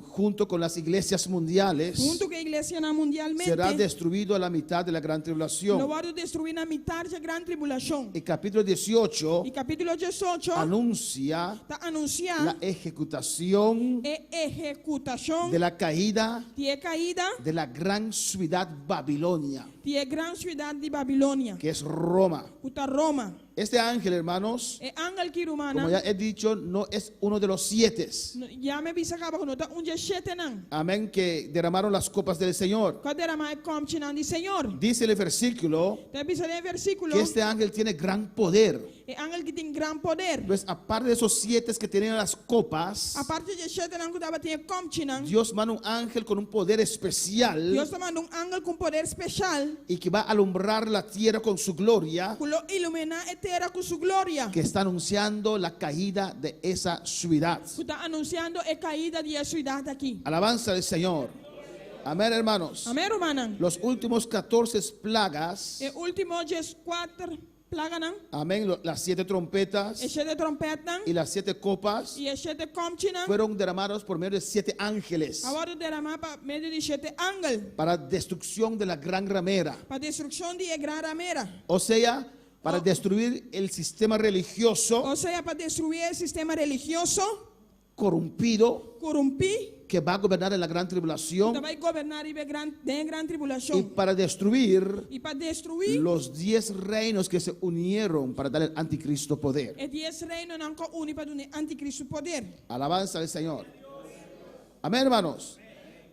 junto con las iglesias mundiales, Junto com a igreja mundialmente. será destruido a la mitad de la gran Não tribulación. vai destruir na metade da grande tribulação. El capítulo 18 E capítulo 18 anuncia está anunciando la ejecutación a executação de la caída de caída de la gran ciudad Babilonia, de grande cidade de Babilônia, que es Roma. puta Roma. Este ángel, hermanos, É ángel que como romana. ya he dicho, no es uno de los 7. Já me bisa acaba com um dia 7 não. Amén, que derramaron las copas del Señor. Quando era mais como tinha de Senhor. Dice el versículo Te bisa de versículo. que este ángel tiene gran poder. É ángel que tem grande poder. Pues aparte de esos 7 que tenían las copas, A parte de 7 não que dava tinha como tinha. Dios manda un ángel con un poder especial Deus está mandando ángel com poder especial. y que va a alumbrar la tierra con su gloria, Que lo ilumina a terra com sua glória. que está anunciando la caída de esa ciudad. Que está anunciando a caída de cidade aqui. Alabanza del Señor. Amén, hermanos. Amém, romana. Los últimos 14 plagas, E último dias 4 plaga não. amén, las 7 trompetas E 7 trompeta não. y las 7 copas E 7 comte não. fueron derramados por medio de 7 ángeles Agora derramar para meio de 7 ángel. para destrucción de la gran ramera. Para destruição de grande ramera. O sea, para destruir el sistema religioso Ou seja, para destruir o sistema religioso. corrompido Corrompi. que va a gobernar en la gran tribulación Que vai governar em grande y tribulação. para destruir E para destruir. los 10 reinos que se unieron para dar al anticristo poder. E 10 reinos não que une para o anticristo poder. Alabanza al Señor. Amén, hermanos.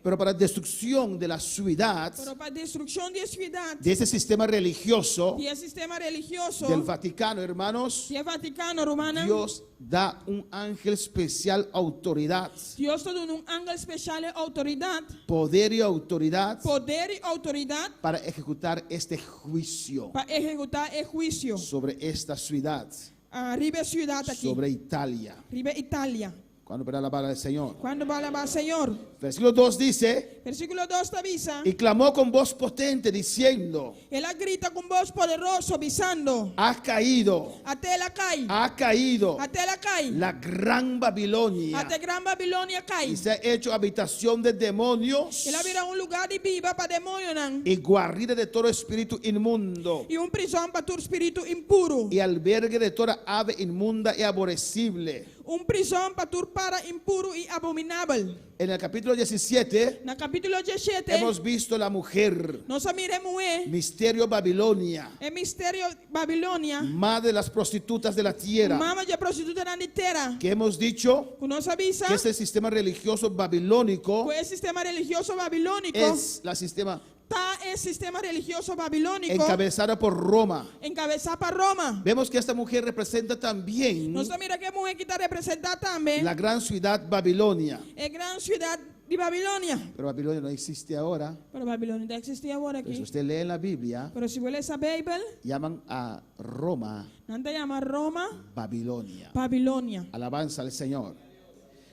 Pero para destrucción de la ciudad, Pero para destruição de cidade. de ese sistema religioso De sistema religioso. del Vaticano, hermanos, De Vaticano romana. Dios da un ángel especial autoridad, Deus está dando ángel especial e autoridade. poder y autoridad Poder e autoridade. para ejecutar este juicio Para executar o juízo. sobre esta ciudad, Arriba a cidade aqui. sobre Italia. Arriba Itália. Cuando para la palabra del Señor. Quando vai levar o Senhor. Versículo 2 dice, Versículo 2 te avisa. y clamó con voz potente diciendo, Ela grita com voz poderosa avisando. ha caído, Até ela cai. ha caído Até ela cai. la gran Babilonia Até Gran Babilônia cai. y se ha hecho habitación de demonios Ela vira lugar de viva para demônio não. y guarida de todo espíritu inmundo E prisão para todo espírito impuro. y albergue de toda ave inmunda y aborrecible. Prisão para todo para impuro e abominável. En el capítulo 17 Na capítulo 17. hemos visto la mujer, Nós miremos misterio Babilonia, é mistério Babilônia. madre de las prostitutas de la tierra, Mama de prostituta na terra. que hemos dicho Que nós avisa. que es el sistema religioso babilónico, Que o sistema religioso babilônico. es la sistema Tá o sistema religioso babilônico. encabezada por Roma. Encabeçar para Roma. Vemos que esta mujer representa también Nós mira que mulher que está representada também. la gran ciudad Babilonia. É grande cidade de Babilônia. Pero Babilonia no existe ahora. Pero Babilônia não existe agora Pero si aqui. usted lee en la Biblia, Pero se você ler a Bíblia, llaman a Roma não te chama Roma, Babilonia. Babilônia. Alabanza al Señor.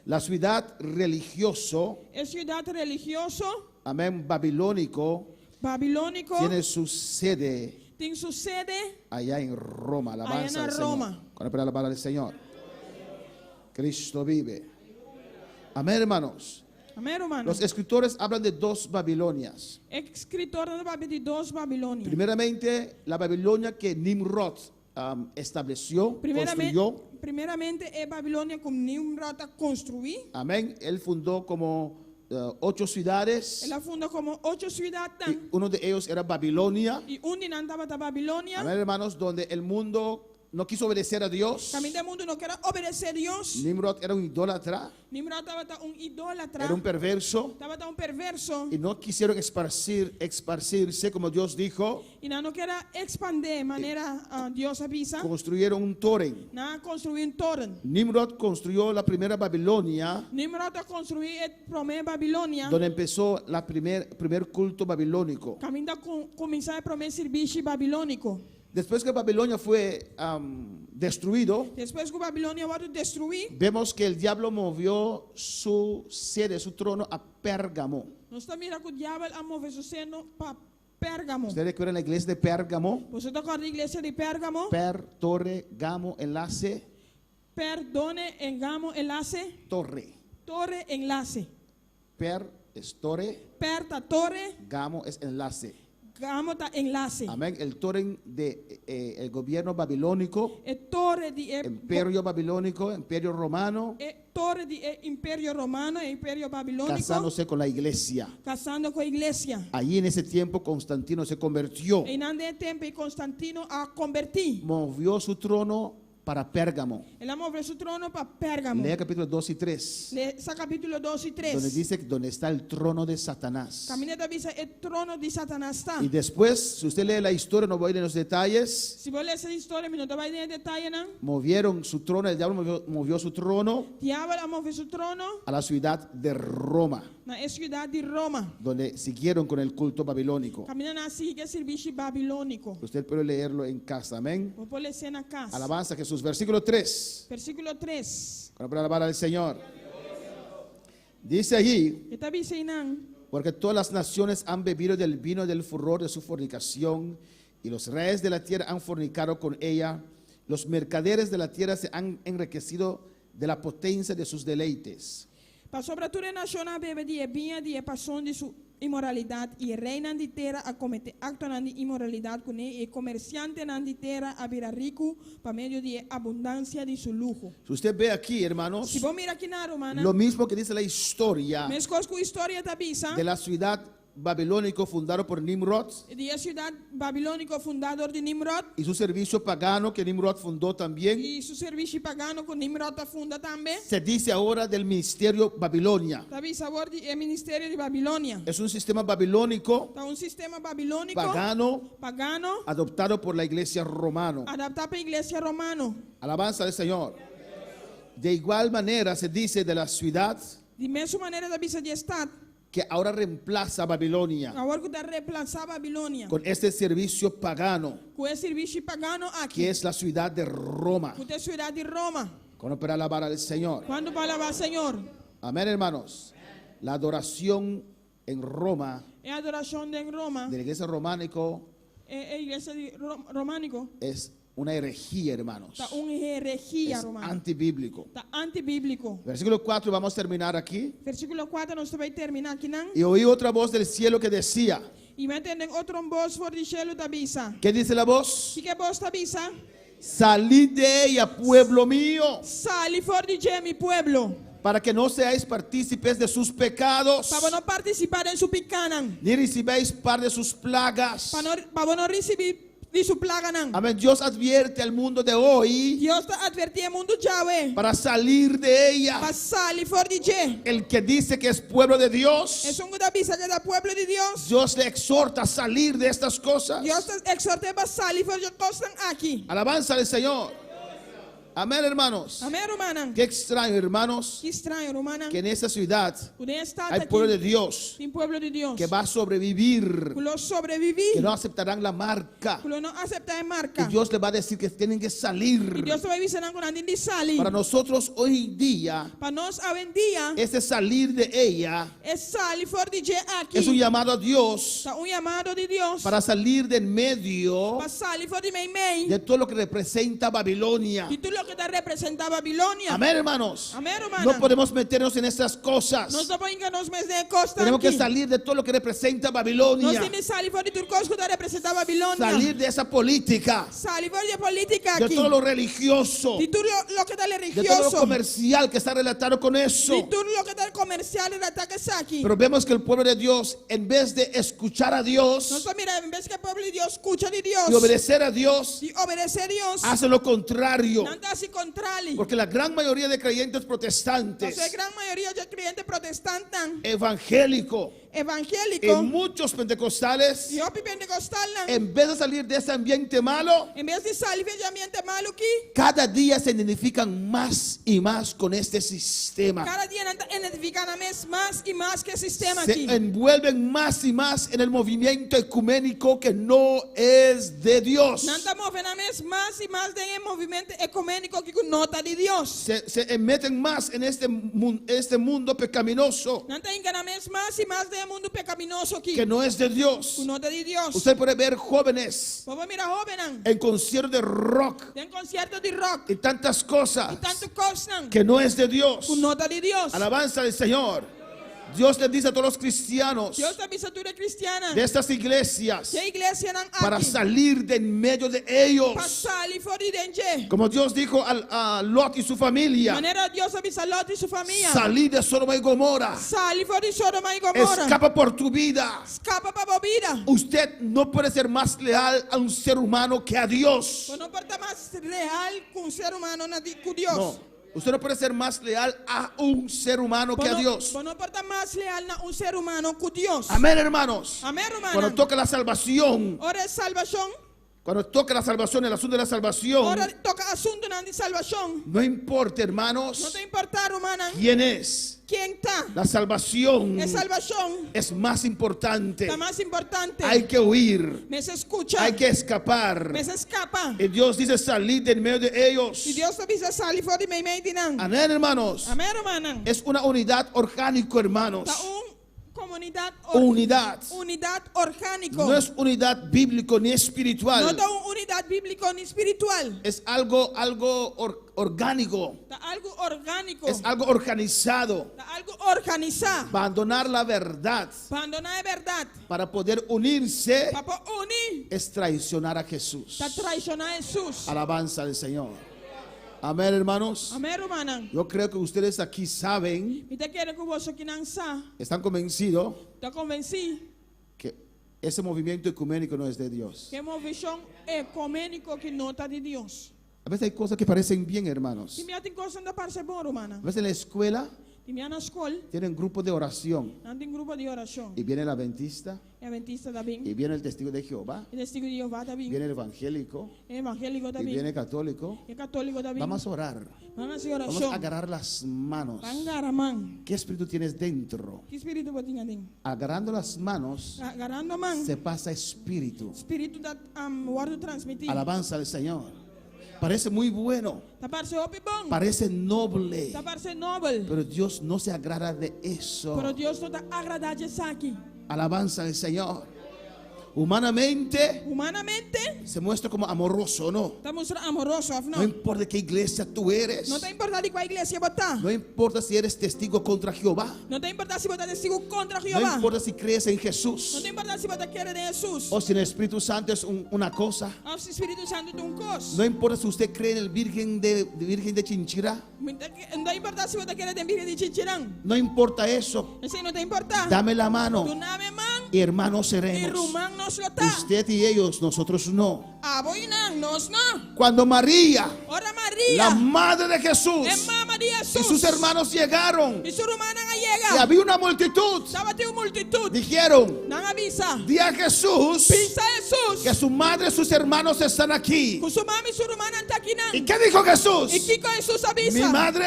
La ciudad religioso, É cidade religioso, amén, babilónico, babilônico, tiene su sede tem sua sede allá en Roma. Alabanza allá al en Señor. Roma. Con la palabra del Señor. Cristo vive. Amén, hermanos. Amém, romano. Los escritores hablan de dos Babilonias. Escritor da Bíblia de dos Babilônias. Primeramente, la Babilonia que Nimrod estableció, construyó. Primeiramente é Babilônia como Nimrod construiu. Amén. Él fundó como 8 ciudades. Ela fundou como 8 cidades. Y uno de ellos era Babilonia. E de não estava da Babilônia. Amén, hermanos, donde el mundo no quiso obedecer a Dios. Caminho do mundo não quer obedecer a Deus. Nimrod era un idólatra, Nimrod estava idólatra. era un perverso. Estava perverso. Y no quisieron esparcirse como Dios dijo. E não quer expandir de maneira Deus avisa. Construyeron un torre. Não construir torre. Nimrod construyó la primera Babilonia, Nimrod construiu a primeira Babilônia. donde empezó la primer culto babilónico. Caminho da começar a primeiro serviço babilônico. Después que Babilonia fue destruido, Depois que Babilônia foi destruída, vemos que el diablo movió su sede, su trono a Pérgamo. nós estamos mirando que o diabo moveu seu seno para Pérgamo. Ustedes recuerdan la iglesia de Pérgamo. Você está com a igreja de Pérgamo? Torre, Gamo, enlace, Perdone, engamo, enlace. torre. Torre, enlace. Per es torre, Perta, torre. Gamo es enlace. Gamo, está enlace. Amén. El torre de el gobierno babilónico, Torre de imperio babilónico, imperio romano, torre de Imperio Romano e Imperio Babilônico. casándose con la iglesia. Casando com a igreja. Allí en ese tiempo Constantino se convirtió, E nesse tempo Constantino a convertir. movió su trono para Pérgamo. Ele moveu seu trono para Pérgamo. Lea capítulo 2 y 3, Lê capítulo 2 e 3. donde dice donde está el trono de Satanás. Caminho da vista é trono de Satanás está. Y después, si usted lee la historia, no voy a ir en los detalles, Se você ler essa história, não vai em detalhe não. movieron su trono, el diablo movió su trono Diabo moveu seu trono a la ciudad de Roma, na cidade de Roma. donde siguieron con el culto babilónico. Caminhando assim que serviço babilônico. Usted puede leerlo en casa, amén. Vou pôr na casa. Alabanza a Jesús. Versículo 3. Versículo 3. Para alabar al Señor. Dice allí, Está dizendo, porque todas las naciones han bebido del vino del furor de su fornicación, y los reyes de la tierra han fornicado con ella. Los mercaderes de la tierra se han enriquecido de la potencia de sus deleites. para sobretudo nacional bebe de vinha de paixão de sua imoralidade e reina de terra a cometer acto de imoralidade com ele e comerciante de terra a virar rico para meio de abundância de seu luxo. Si usted ve aquí, hermanos, Se vos mira aqui na romana, lo mismo que dice la historia mesmo coisa com a história da bisa de la ciudad babilónico fundado por Nimrod de a cidade babilônica fundador de Nimrod y su servicio pagano que Nimrod fundó también. e seu serviço pagano com Nimrod funda também. Se dice ahora del ministerio Babilonia. Tá sabor de ministério de Babilônia. Es un sistema babilónico Tá sistema babilônico pagano adoptado por la iglesia romana. adaptado para a igreja romana. Alabanza al Señor. De igual manera se dice de la ciudad De mesma maneira da bisa de estado, que ahora reemplaza a Babilonia agora que está reemplazar Babilônia. con este servicio pagano Com esse serviço pagano aqui, que es la ciudad de Roma. com a cidade de Roma. Cuando para alabar al Señor. Quando para lavar Senhor, Amén, hermanos. La adoración en Roma é a adoração de Roma, de la iglesia románico é a igreja de românico. es una herejía, hermanos. Está heresia Es romana. antibíblico. Está antibíblico. Versículo 4, vamos a terminar aquí. Versículo 4, nós vai terminar aqui, não? Y oí otra voz del cielo que decía, E vai entender outro voz for de cielo da bisa. ¿qué dice la voz? Que voz da bisa? Salid de ella, pueblo mío, Sali for de mi pueblo, para que no seáis partícipes de sus pecados, para não participar em su picanan, ni recibáis par de sus plagas. para não receber de su plaga não. Amén. Dios advierte al mundo de hoy Deus está advertindo o mundo Yahweh, para salir de ella. para salir for de El que dice que es pueblo de Dios, É um da bisa que é da pueblo de Deus. Dios le exhorta a salir de estas cosas. Deus está exortando para salir for de cosas aqui. Alabanza al Señor. Amén, hermanos. Amém, romana? Qué extraño, hermanos, Que estranho, romana. que en esta ciudad O está hay pueblo de Dios Tem pueblo de Deus. que va a sobrevivir, Que lo sobrevivi. que no aceptarán la marca. Que lo não aceitar a Y marca. Dios le va a decir que tienen que E salir. Deus vai avisando com andando de salir. Para nosotros hoy en día, Para nós, a dia, ese salir de ella é salir for de aqui. es un llamado a Dios Está chamado de Deus. para salir de en medio Para salir for de meio. de todo lo que representa Babilonia. De tudo lo que te representa Babilonia. Amén, hermanos. Amén, hermana. No podemos meternos en estas cosas. Nós não podemos meter costa Tenemos que aqui. salir de todo lo que representa Nós Babilonia. temos que sair fora de tudo coisa que representa Babilônia. Salir de esa política, Sair fora de política de aqui. todo lo religioso, De tudo lo que está de todo lo religioso. comercial que está relatado con eso. De tudo lo que está comercial e ataque aqui. Pero vemos que el pueblo de Dios, en vez de escuchar a Nós Dios só miramos, em vez que o povo de Deus escuta de Deus. y obedecer a Dios, De obedecer a Deus. hace lo contrario. Não dá-se contrário. Porque la gran mayoría de creyentes Porque protestantes, a grande maioria de clientes protestantes, evangélicos y evangélicos, muchos pentecostales, e o pentecostal, en vez de salir de ese ambiente malo, em vez de sair de ambiente malo aqui, cada día se identifican más y más con este sistema. cada dia identificam mais e mais que o sistema Se aqui. envuelven más y más en el movimiento ecuménico que no es de Dios. Não está movendo mais e mais de movimento ecumênico que nota de Deus. Se meten más en este mundo pecaminoso Não está enganando mais e mais de mundo pecaminoso aqui. que no es de Dios. Que nota de Deus. Usted puede ver jóvenes Vamos mirar jovem, en conciertos de rock tem concerto de rock y tantas e cosas tanto coisa que no es de Dios. que nota de Deus. Alabanza del Señor. Dios les dice a todos los cristianos Deus avisa tudo cristiana. de estas iglesias Que a igreja não para aqui. salir de en medio de ellos. Passar ali fora de dentro. Como Dios dijo a Lot y su familia, Maneira Deus avisa Lot e sua família. salí de Sodoma y Gomorra. Sai fora de Sodoma e Gomorra. Escapa por tu vida. Escapa para a vida. Usted no puede ser más leal a un ser humano que a Dios. Você não pode estar mais real com um ser humano com Deus. No. Usted no puede ser más leal a un ser humano que a Dios. Você não pode estar mais leal a um ser humano com Deus. Amén, hermanos. Amém, hermano. Cuando toca la salvación, Ora é salvação. cuando toca la salvación, el asunto de la salvación, Ora toca assunto de salvação. no importa, Não hermanos, tem importar, humana. quién es. Quem está? La salvación É salvação. es más importante. Está mais importante. Hay que huir, Me se escucha. hay que escapar. Me se escapa. Y Dios dice salir de en medio de ellos. E Deus avisa sair fora de meio de não. Amén, hermanos. Amém, hermana. Es una unidad orgánico, hermanos. Está comunidade Unidad. unidade orgânico. No es unidad bíblico ni Não espiritual. está unidade bíblica nem espiritual. Es algo orgánico. Está algo orgânico. Es algo organizado. Está algo organizado. Abandonar la verdad Abandonar a verdade. para poder unirse Para unir. es traicionar a Jesús. Está traicionar Jesus. Alabanza del Señor. Amén, hermanos. Amém, hermana. Yo creo que ustedes aquí saben, E te quero que você que não sabe. están convencidos Está convencido que ese movimiento ecuménico no es de Dios. que é uma visão ecumênica que não está de Deus. A veces hay cosas que parecen bien, hermanos. E minha tem coisa da parte boa, hermana. A veces en la escuela E minha na escola, tienen grupos de oración não tem grupo de oração. y viene el adventista É adventista da y bem. viene el testigo de Jehová, É testigo de Jeová da bem. viene el evangélico É evangélico da y bem. viene el católico. É católico da bem. Vamos a orar. Vamos a Vamos a oração. agarrar las manos. Agarra a mão. ¿Qué espíritu tienes dentro? Que espírito você tinha dentro? Agarrando las manos Agarrando a mão. se pasa espíritu. Espírito da guarda transmitir. Alabanza al Señor. Parece muy bueno, Tá parecendo bom. parece noble, Tá parecendo nobre. pero Dios no se agrada de eso. Pero Deus não está agradado disso aqui. Alabanza al Señor. Humanamente Humanamente, se muestra como amoroso, ¿no? está mostrando amoroso, No não? importa de qué iglesia tú eres. Não tem importado qual igreja botar. No importa si eres testigo contra Jehová. Não tem importado se botar testigo contra No Jeová. importa si crees en Não Jesús tem importado se botar querer de Jesus. o si el Espíritu Santo es una cosa. O se o Espírito Santo tem coisa. No importa si usted cree en el Virgen de Chinchirá. Não tem importado se botar querer de Virgem de Chichirão. No importa eso. Assim não tem importado. Dame la mano Tu nome man y hermanos e seremos. rumang nos lota. Usted y ellos, nosotros no. Aboy nang nos na. Cuando María, Ora la Maria. madre de Jesús, É mama de y Jesus. sus hermanos llegaron E su rumana nga y llega. había una multitud, Estava teu multitud. dijeron, Nang avisa. di a Jesús Pisa Jesus. que su madre y sus hermanos están aquí. Com sua mama e sua rumana está aqui ¿Y nang. qué dijo Jesús? E Kiko Jesus avisa. Mi madre,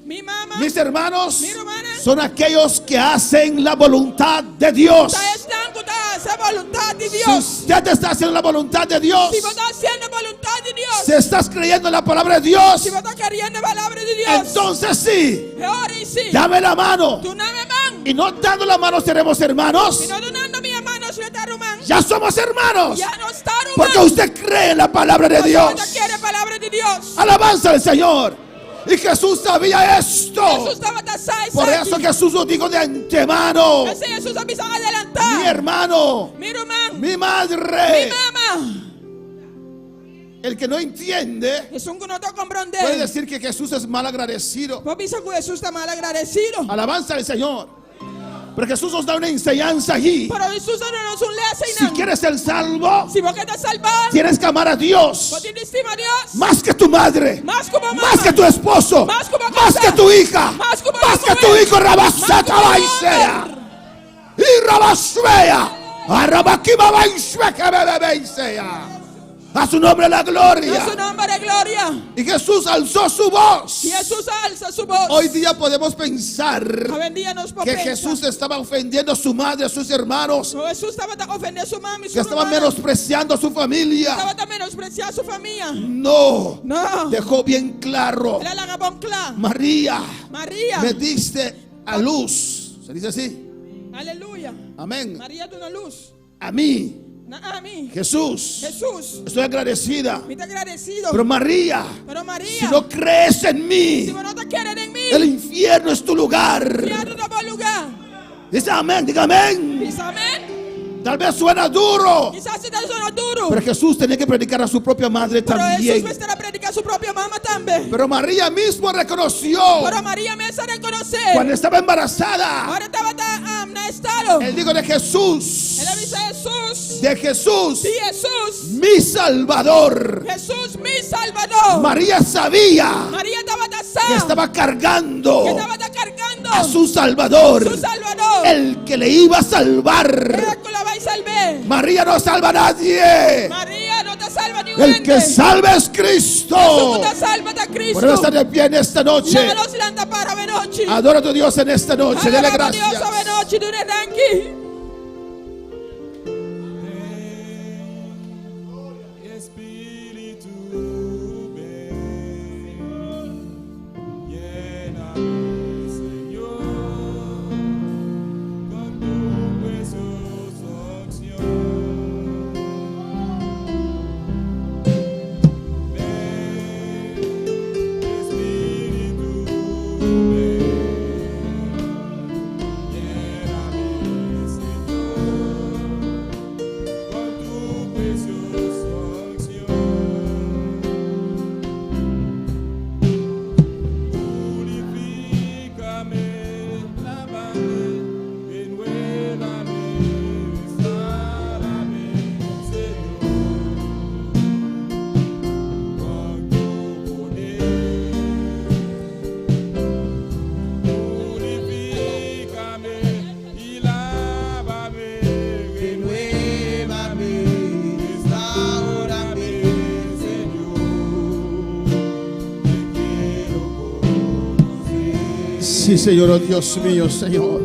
Mi mama. mis hermanos Mi hermana. son aquellos que hacen la voluntad de Dios. Está estando da essa vontade de Si Deus. usted está haciendo la voluntad de Dios, Se você está haciendo a vontade de Deus. si estás creyendo en la palabra de Dios, Se você está querendo a palavra de Deus. entonces sí, Ore em si. dame la mano. Tu nome man. Y no dando la mano seremos hermanos. Se não donando minha mano nos leta rumang. Ya somos hermanos. Ya no está rumang. Porque usted cree en la palabra de Dios. Usted quiere palabra de Dios. Alabanza al Señor. Y Jesús sabía esto. Jesús estaba tasai. Por eso Jesús lo dijo de antemano. Ese Jesús avisa adelantar. Mi hermano, Mi rumang. mi Mi madre. mamá. El que no entiende Jesús que no te comprende. puede decir que Jesús es mal agradecido. Pues dice que Jesús está mal agradecido. Alabanza al Señor. Pero Jesús nos da una enseñanza allí. Pero Jesús no nos un lea Si quieres ser salvo, si vos quieres salvar, tienes que amar a Dios vos tienes estima a Dios. más que tu madre, Más como mamá. más que tu esposo, Más como más casa. que tu hija, Más como más que mujer. tu hijo. Rabasata como baisea y rabasvea arrabakiba baisveka bebeisea. A su nombre la A gloria. su nombre de gloria. Y Jesús alzó su voz. Y Jesús alza su voz. Hoy día podemos pensar Hoy en día nos que Jesús estaba ofendiendo a su madre, a sus hermanos, Jesús estaba ofendiendo a su mamá y su que estaba hermana. menospreciando a su familia. Estaba también menospreciando a su familia. No, No. dejó bien claro. Él la gabón clar. María, María. me diste a luz. ¿Se dice así? Aleluya. Amén. María de una luz. A mí, A mí. Jesús, Jesús. estoy agradecida. Me está agradecido. Pero María, Pero María. si no crees en Si mí, vos no te quieren en mí. el infierno es tu lugar. Ya no te va a lugar. Dice amén, diga amén. Dice amén. Tal vez suena duro, Quizás si te suena duro. pero Jesús tenía que predicar a su propia madre Pero Jesús también. me estará predicando a su propia mamá también. Pero María mismo reconoció Pero María me hace reconocer. cuando estaba embarazada. Ahora estaba en estado. Él dijo de Jesús, Él dice Jesús. de Jesús, Sí, Jesús. mi Salvador. Jesús, mi Salvador. María sabía María estaba que tasada. estaba cargando Que estaba cargando a su Salvador, su Salvador. el que le iba a Era salvar. que la va a salvar. María no salva a nadie. María no te salva ni un El que ente. salva es Cristo. Jesús te salva a Cristo. Por eso está de pie en esta noche. Ya los landa para noche. Adora a tu Dios en esta noche. Dele Adora a Dios gracias. a noche de un eranqui. Espíritu ven, lléname, Señor, con tu preciosa unción. Ven, Espíritu ven, lléname, Señor, con tu preciosa unción. Purifícame, lávame, renuévame, restaurame, Señor, con tu poder. Purifícame y lávame, renuévame, restaurame, Señor, te quiero conocer. Sí, Señor, oh Dios mío, Señor.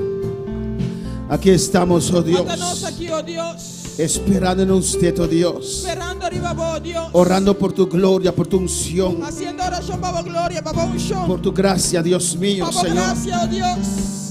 Aquí estamos, oh Mátanos Dios, aquí, oh Dios. esperando en usted, oh Dios, Esperando arriba, oh Dios. orando por tu gloria, por tu unción, Haciendo oración, para gloria, para unción. por tu gracia, Dios mío, Para Señor. gracia, oh Dios.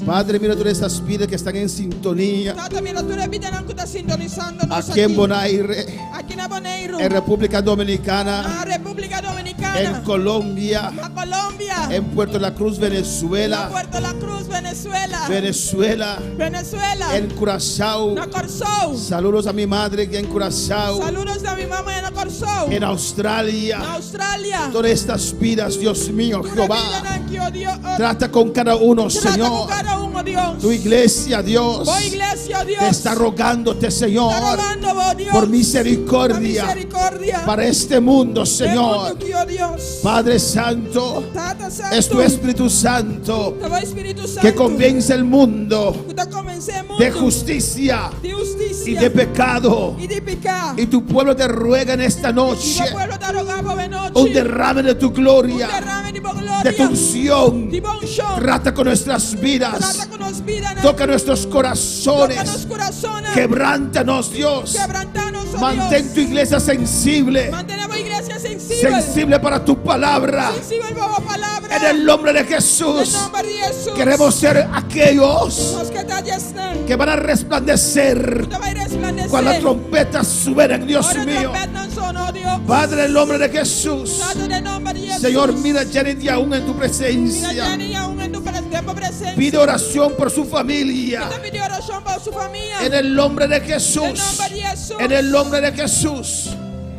Padre, mira todas estas vidas que están en sintonía Tata, mira, tú eres vida que está sintonizándonos aquí en Bonaire, Aquí en Bonaire. en República Dominicana, La República Dominicana. en Colombia, A Colombia. en Puerto La Cruz, La Venezuela, Puerto La Cruz, Venezuela. Venezuela, Venezuela. en Curazao. Na Corsou. Saludos a mi madre que en Curazao, Saludos a mi mamá en la Corsou. en Australia. Na Australia. Todas estas vidas, Dios mío, Tú eres Jehová, vida aquí, oh Dios. trata con cada uno, Trata con Señor. cada uno, Dios. Tu iglesia, Dios, Oh, iglesia, Dios. te está rogándote, Señor, Está rogando, oh, Dios. por Por misericordia misericordia. para este mundo, Del Señor. mundo aquí, oh, Dios. Padre Santo, Tata Santo. es tu Espíritu Santo Te va Espíritu Santo. que convence el mundo Que te convence el mundo de justicia de justicia y de pecado. y de pecado. Y tu pueblo te ruega en esta Y noche el pueblo te rogaba de noche. un derrame de tu Un gloria, derrame de gloria. de tu unción. De unción. Trata con nuestras vidas, Trata con nos vidas. toca nuestros Toca corazones, los corazones. quebrántanos, Dios. Quebrantanos, oh Mantén Dios. tu iglesia sensible, Mantenemos iglesia sensible. sensible para tu palabra. Sensibel para la palabra. En el nombre de En Jesús, el nombre de Jesús. queremos ser aquellos Nos que te ayesnan. que van a resplandecer Te va a resplandecer. cuando las trompetas suenen, Dios Ahora mío. trompetas sonó, Dios. Padre, en el nombre de Jesús. Santo, en el nombre de Jesús. Señor, mira a Janet y aún en tu Mira, presencia. Jenny, aún en tu tiempo presencia. Pide oración por su familia. Te pidió oración por su familia. En el nombre de En el Jesús. nombre de Jesús. En el nombre de Jesús.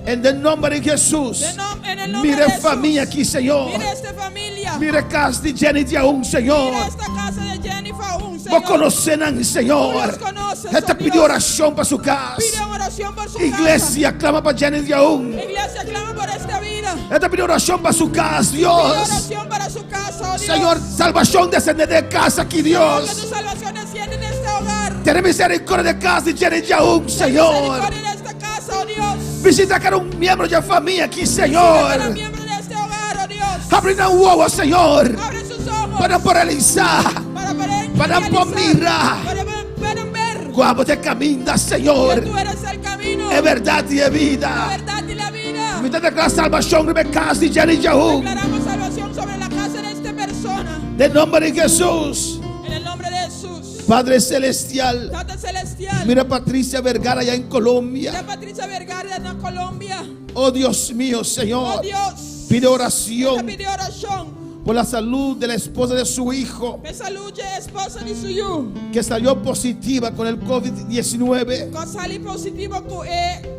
En el nombre de Jesús. En el nombre Mire de Jesús. familia aquí, Señor. Mira esta familia. Mire casa de Janet y aún, Señor. Mira esta casa de Jennifer aún, Vos Señor. conocen, Señor. Tú los conoces, Él te oh pidió Dios. oración para su casa. Pide oración por su Iglesia, clama para Janet y aún. casa. Iglesia, clama por esta vida. Él te pidió oración para su casa, Pide Dios. oración para su casa, oh Dios. Señor, salvación desciende de casa aquí, Que Dios. tu salvación desciende en este hogar. Ten misericordia de casa de Janet y aún, Señor. Misericordia en esta casa, oh Dios. Visita a cada un miembro de la familia aquí, Cada Señor. miembro de este hogar, oh Dios. Abre un huevo, Señor. Abre sus ojos. Para realizar. Para poder Para realizar, mirar. para poder ver Cuando te caminas, que Señor. tú eres el camino, Es verdad y es la vida. verdad y la vida. Mitad de la salvación de casa de Janet y aún. Declaramos salvación sobre la casa de esta persona. En nombre de Jesús. En el nombre de Jesús. Padre Celestial. Padre Celestial. Mira a Patricia Vergara allá en Mira Colombia. Patricia Vergara en Colombia. Oh Dios mío, Oh Señor. Dios. Pide Te oración pidió oración. por la salud de la esposa de su hijo, Que salud esposa de suyo. que salió positiva con el COVID-19. Que salió positivo con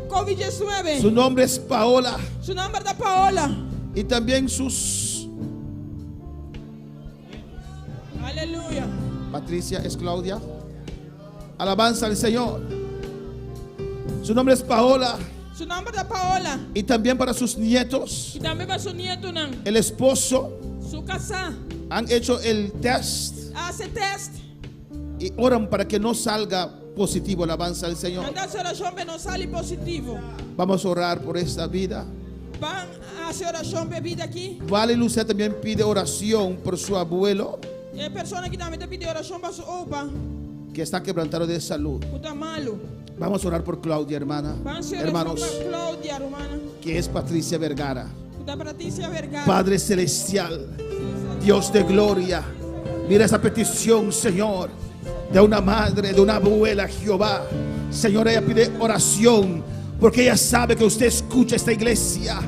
COVID-19. Su nombre es Paola. Su nombre es Paola. Y también sus... Aleluya. Patricia es Claudia. Alabanza al Señor. Su nombre es Paola. Su nombre es Paola. Y también para sus nietos, Y también para su nieto, el esposo, su casa. han hecho el test Hace test. y oran para que no salga positivo. Alabanza al Señor. Anda a hacer oración, pero no sale positivo. Vamos a orar por esta vida. Van a hacer oración bebida aquí. Vale Lucía también pide oración por su abuelo, Y hay personas que también te piden oración para su opa. que está quebrantado de salud. Puta malo. Vamos a orar por Claudia, hermana. Van a hacer Hermanos, oración para Claudia, hermana. que es Patricia Vergara. Puta Patricia Vergara. Padre Celestial, Dios de gloria, mira esa petición, Señor, de una madre, de una abuela, Jehová. Señor, ella pide oración porque ella sabe que usted escucha esta iglesia.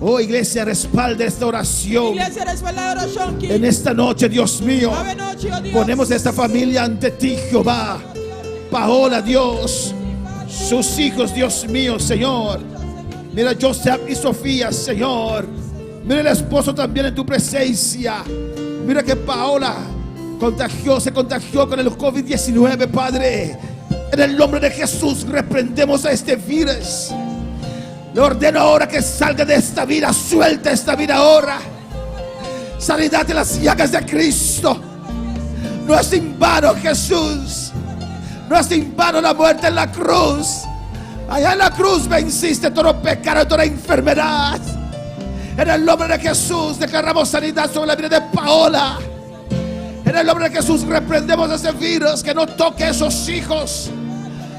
Oh, iglesia, respalde esta oración. Iglesia, respalda la oración aquí. En esta noche, Dios mío, Ave noche, oh Dios. ponemos esta familia ante ti, Jehová. Paola, Dios, sus hijos, Dios mío, Señor. Mira Joseph y Sofía, Señor. Mira el esposo también en tu presencia. Mira que Paola se contagió con el COVID-19, Padre. En el nombre de Jesús reprendemos a este virus. Le ordeno ahora que salga de esta vida. Suelta esta vida ahora. Sanidad de las llagas de Cristo. No es en vano, Jesús. No es en vano la muerte en la cruz. Allá en la cruz venciste todo pecado, toda enfermedad. En el nombre de Jesús declaramos sanidad sobre la vida de Paola. En el nombre de Jesús reprendemos ese virus, que no toque a esos hijos,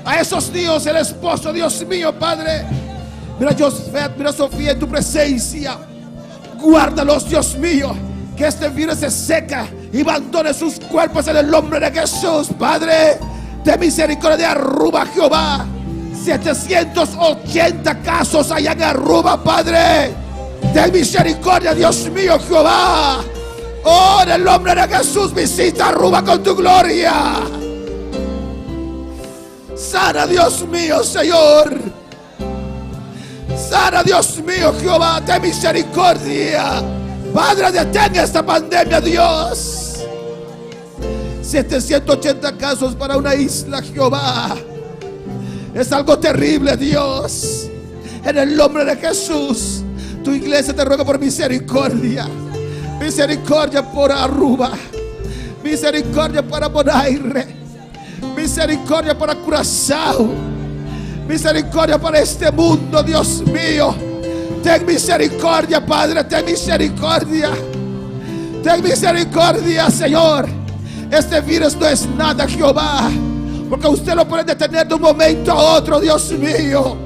a esos niños, el esposo, Dios mío, Padre. Mira Joseph, mira Sofía en tu presencia. Guárdalos, Dios mío, que este virus se seca y abandone sus cuerpos en el nombre de Jesús, Padre. De misericordia de Aruba, Jehová. 780 casos allá en Aruba, Padre. De misericordia, Dios mío, Jehová. Oh, en el nombre de Jesús, visita Aruba con tu gloria. Sana, Dios mío, Señor. Sana, Dios mío, Jehová, de misericordia. Padre, detenga esta pandemia, Dios. 780 casos para una isla, Jehová. Es algo terrible, Dios. En el nombre de Jesús, tu iglesia te ruega por misericordia. Misericordia por Aruba. Misericordia para Bonaire. Misericordia para Curazao. Misericordia para este mundo, Dios mío. Ten misericordia, Padre, ten misericordia. Ten misericordia, Señor. Este virus no es nada, Jehová, porque usted lo puede detener de un momento a otro, Dios mío.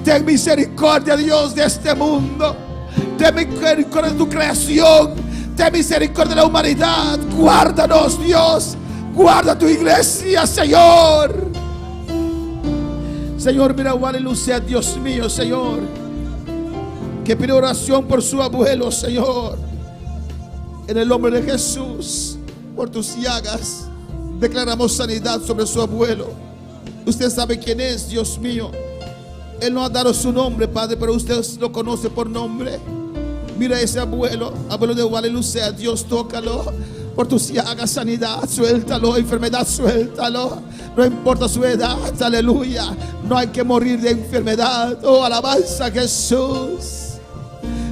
Ten misericordia, Dios, de este mundo. Ten misericordia de tu creación. Ten misericordia de la humanidad. Guárdanos, Dios. Guarda tu iglesia, Señor. Señor, mira a Wally Lucía, Dios mío, Señor, que pide oración por su abuelo, Señor. En el nombre de Jesús, por tus llagas, declaramos sanidad sobre su abuelo. Usted sabe quién es, Dios mío. Él no ha dado su nombre, Padre, pero usted lo conoce por nombre. Mira ese abuelo de Wally Lucía, Dios, tócalo. Por tus llagas, sanidad, suéltalo. Enfermedad, suéltalo. No importa su edad, aleluya. No hay que morir de enfermedad. Oh, alabanza a Jesús.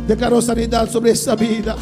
Declaró sanidad sobre esa vida.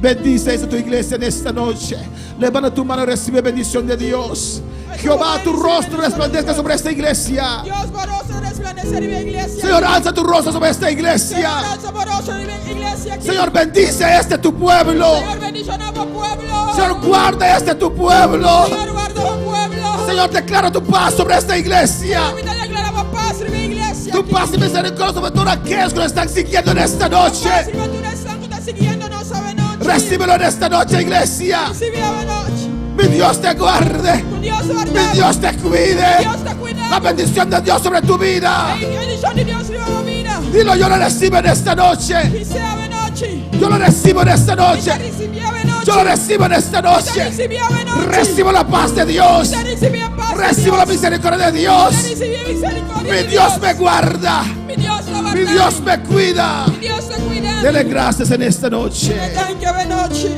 Bendice esa tu iglesia en esta noche. Levanta tu mano y recibe bendición de Dios. Jehová, tu rostro resplandezca sobre esta iglesia. Dios, por rostro resplandecer en mi iglesia. Señor, alza tu rostro sobre esta Señor, iglesia. alza por rostro en mi iglesia aquí. Señor, bendice a este tu pueblo. Señor, bendice a nuestro pueblo. Señor, guarda a este tu pueblo. Señor, guarda tu pueblo. Señor, declara tu paz sobre esta iglesia. Ahorita declaramos paz en mi iglesia Tu aquí. paz y misericordia sobre todos aquellos que nos están siguiendo en esta noche. Paz y ventura están que está siguiéndonos esta noche. Recíbelo en esta noche, iglesia. Recíbelo esta noche. Mi Dios te guarde. Tu Dios guarda. Mi Dios te cuide. Dios te cuida. La bendición de Dios sobre tu vida. La bendición de Dios sobre mi vida. Dilo, yo lo recibo en esta noche. Y sea de noche. Yo lo recibo en esta Y noche. te recibió de noche. Yo lo recibo en esta Y te noche. recibió de noche. Recibo la paz de Dios. Y te recibió paz de Recibo la Dios. misericordia de Y Dios. te recibió misericordia Mi de Dios me guarda. Mi Dios lo guarda. Mi Dios me cuida. Mi Dios te cuida. Dele gracias en esta noche. Thank you de noche.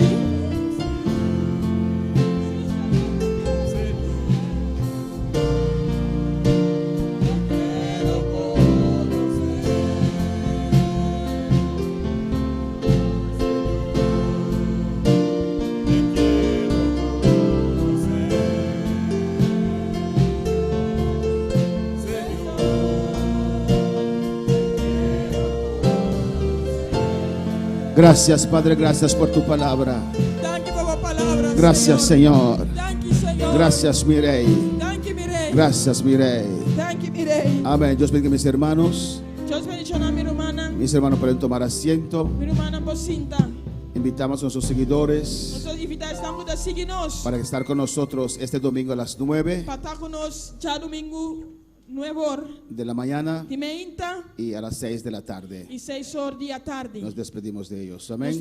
Gracias, Padre, gracias por tu palabra. Thank you por la palabra. Gracias, Señor. Thank you, Señor. Gracias, mi Rey. Thank you, mi rey. Gracias, mi Rey. Thank you, mi rey. Amén. Dios bendiga a mis hermanos. Dios bendición a mi hermana. Mis hermanos pueden tomar asiento. Mi hermana Bocinta. Invitamos a nuestros seguidores Nosotros estamos a seguirnos. para estar con nosotros este domingo a las 9 Para estar con nosotros ya domingo 9 de la mañana de manhã y a las 6 de la tarde. e 6 horas da tarde. Nos despedimos de ellos. Amén.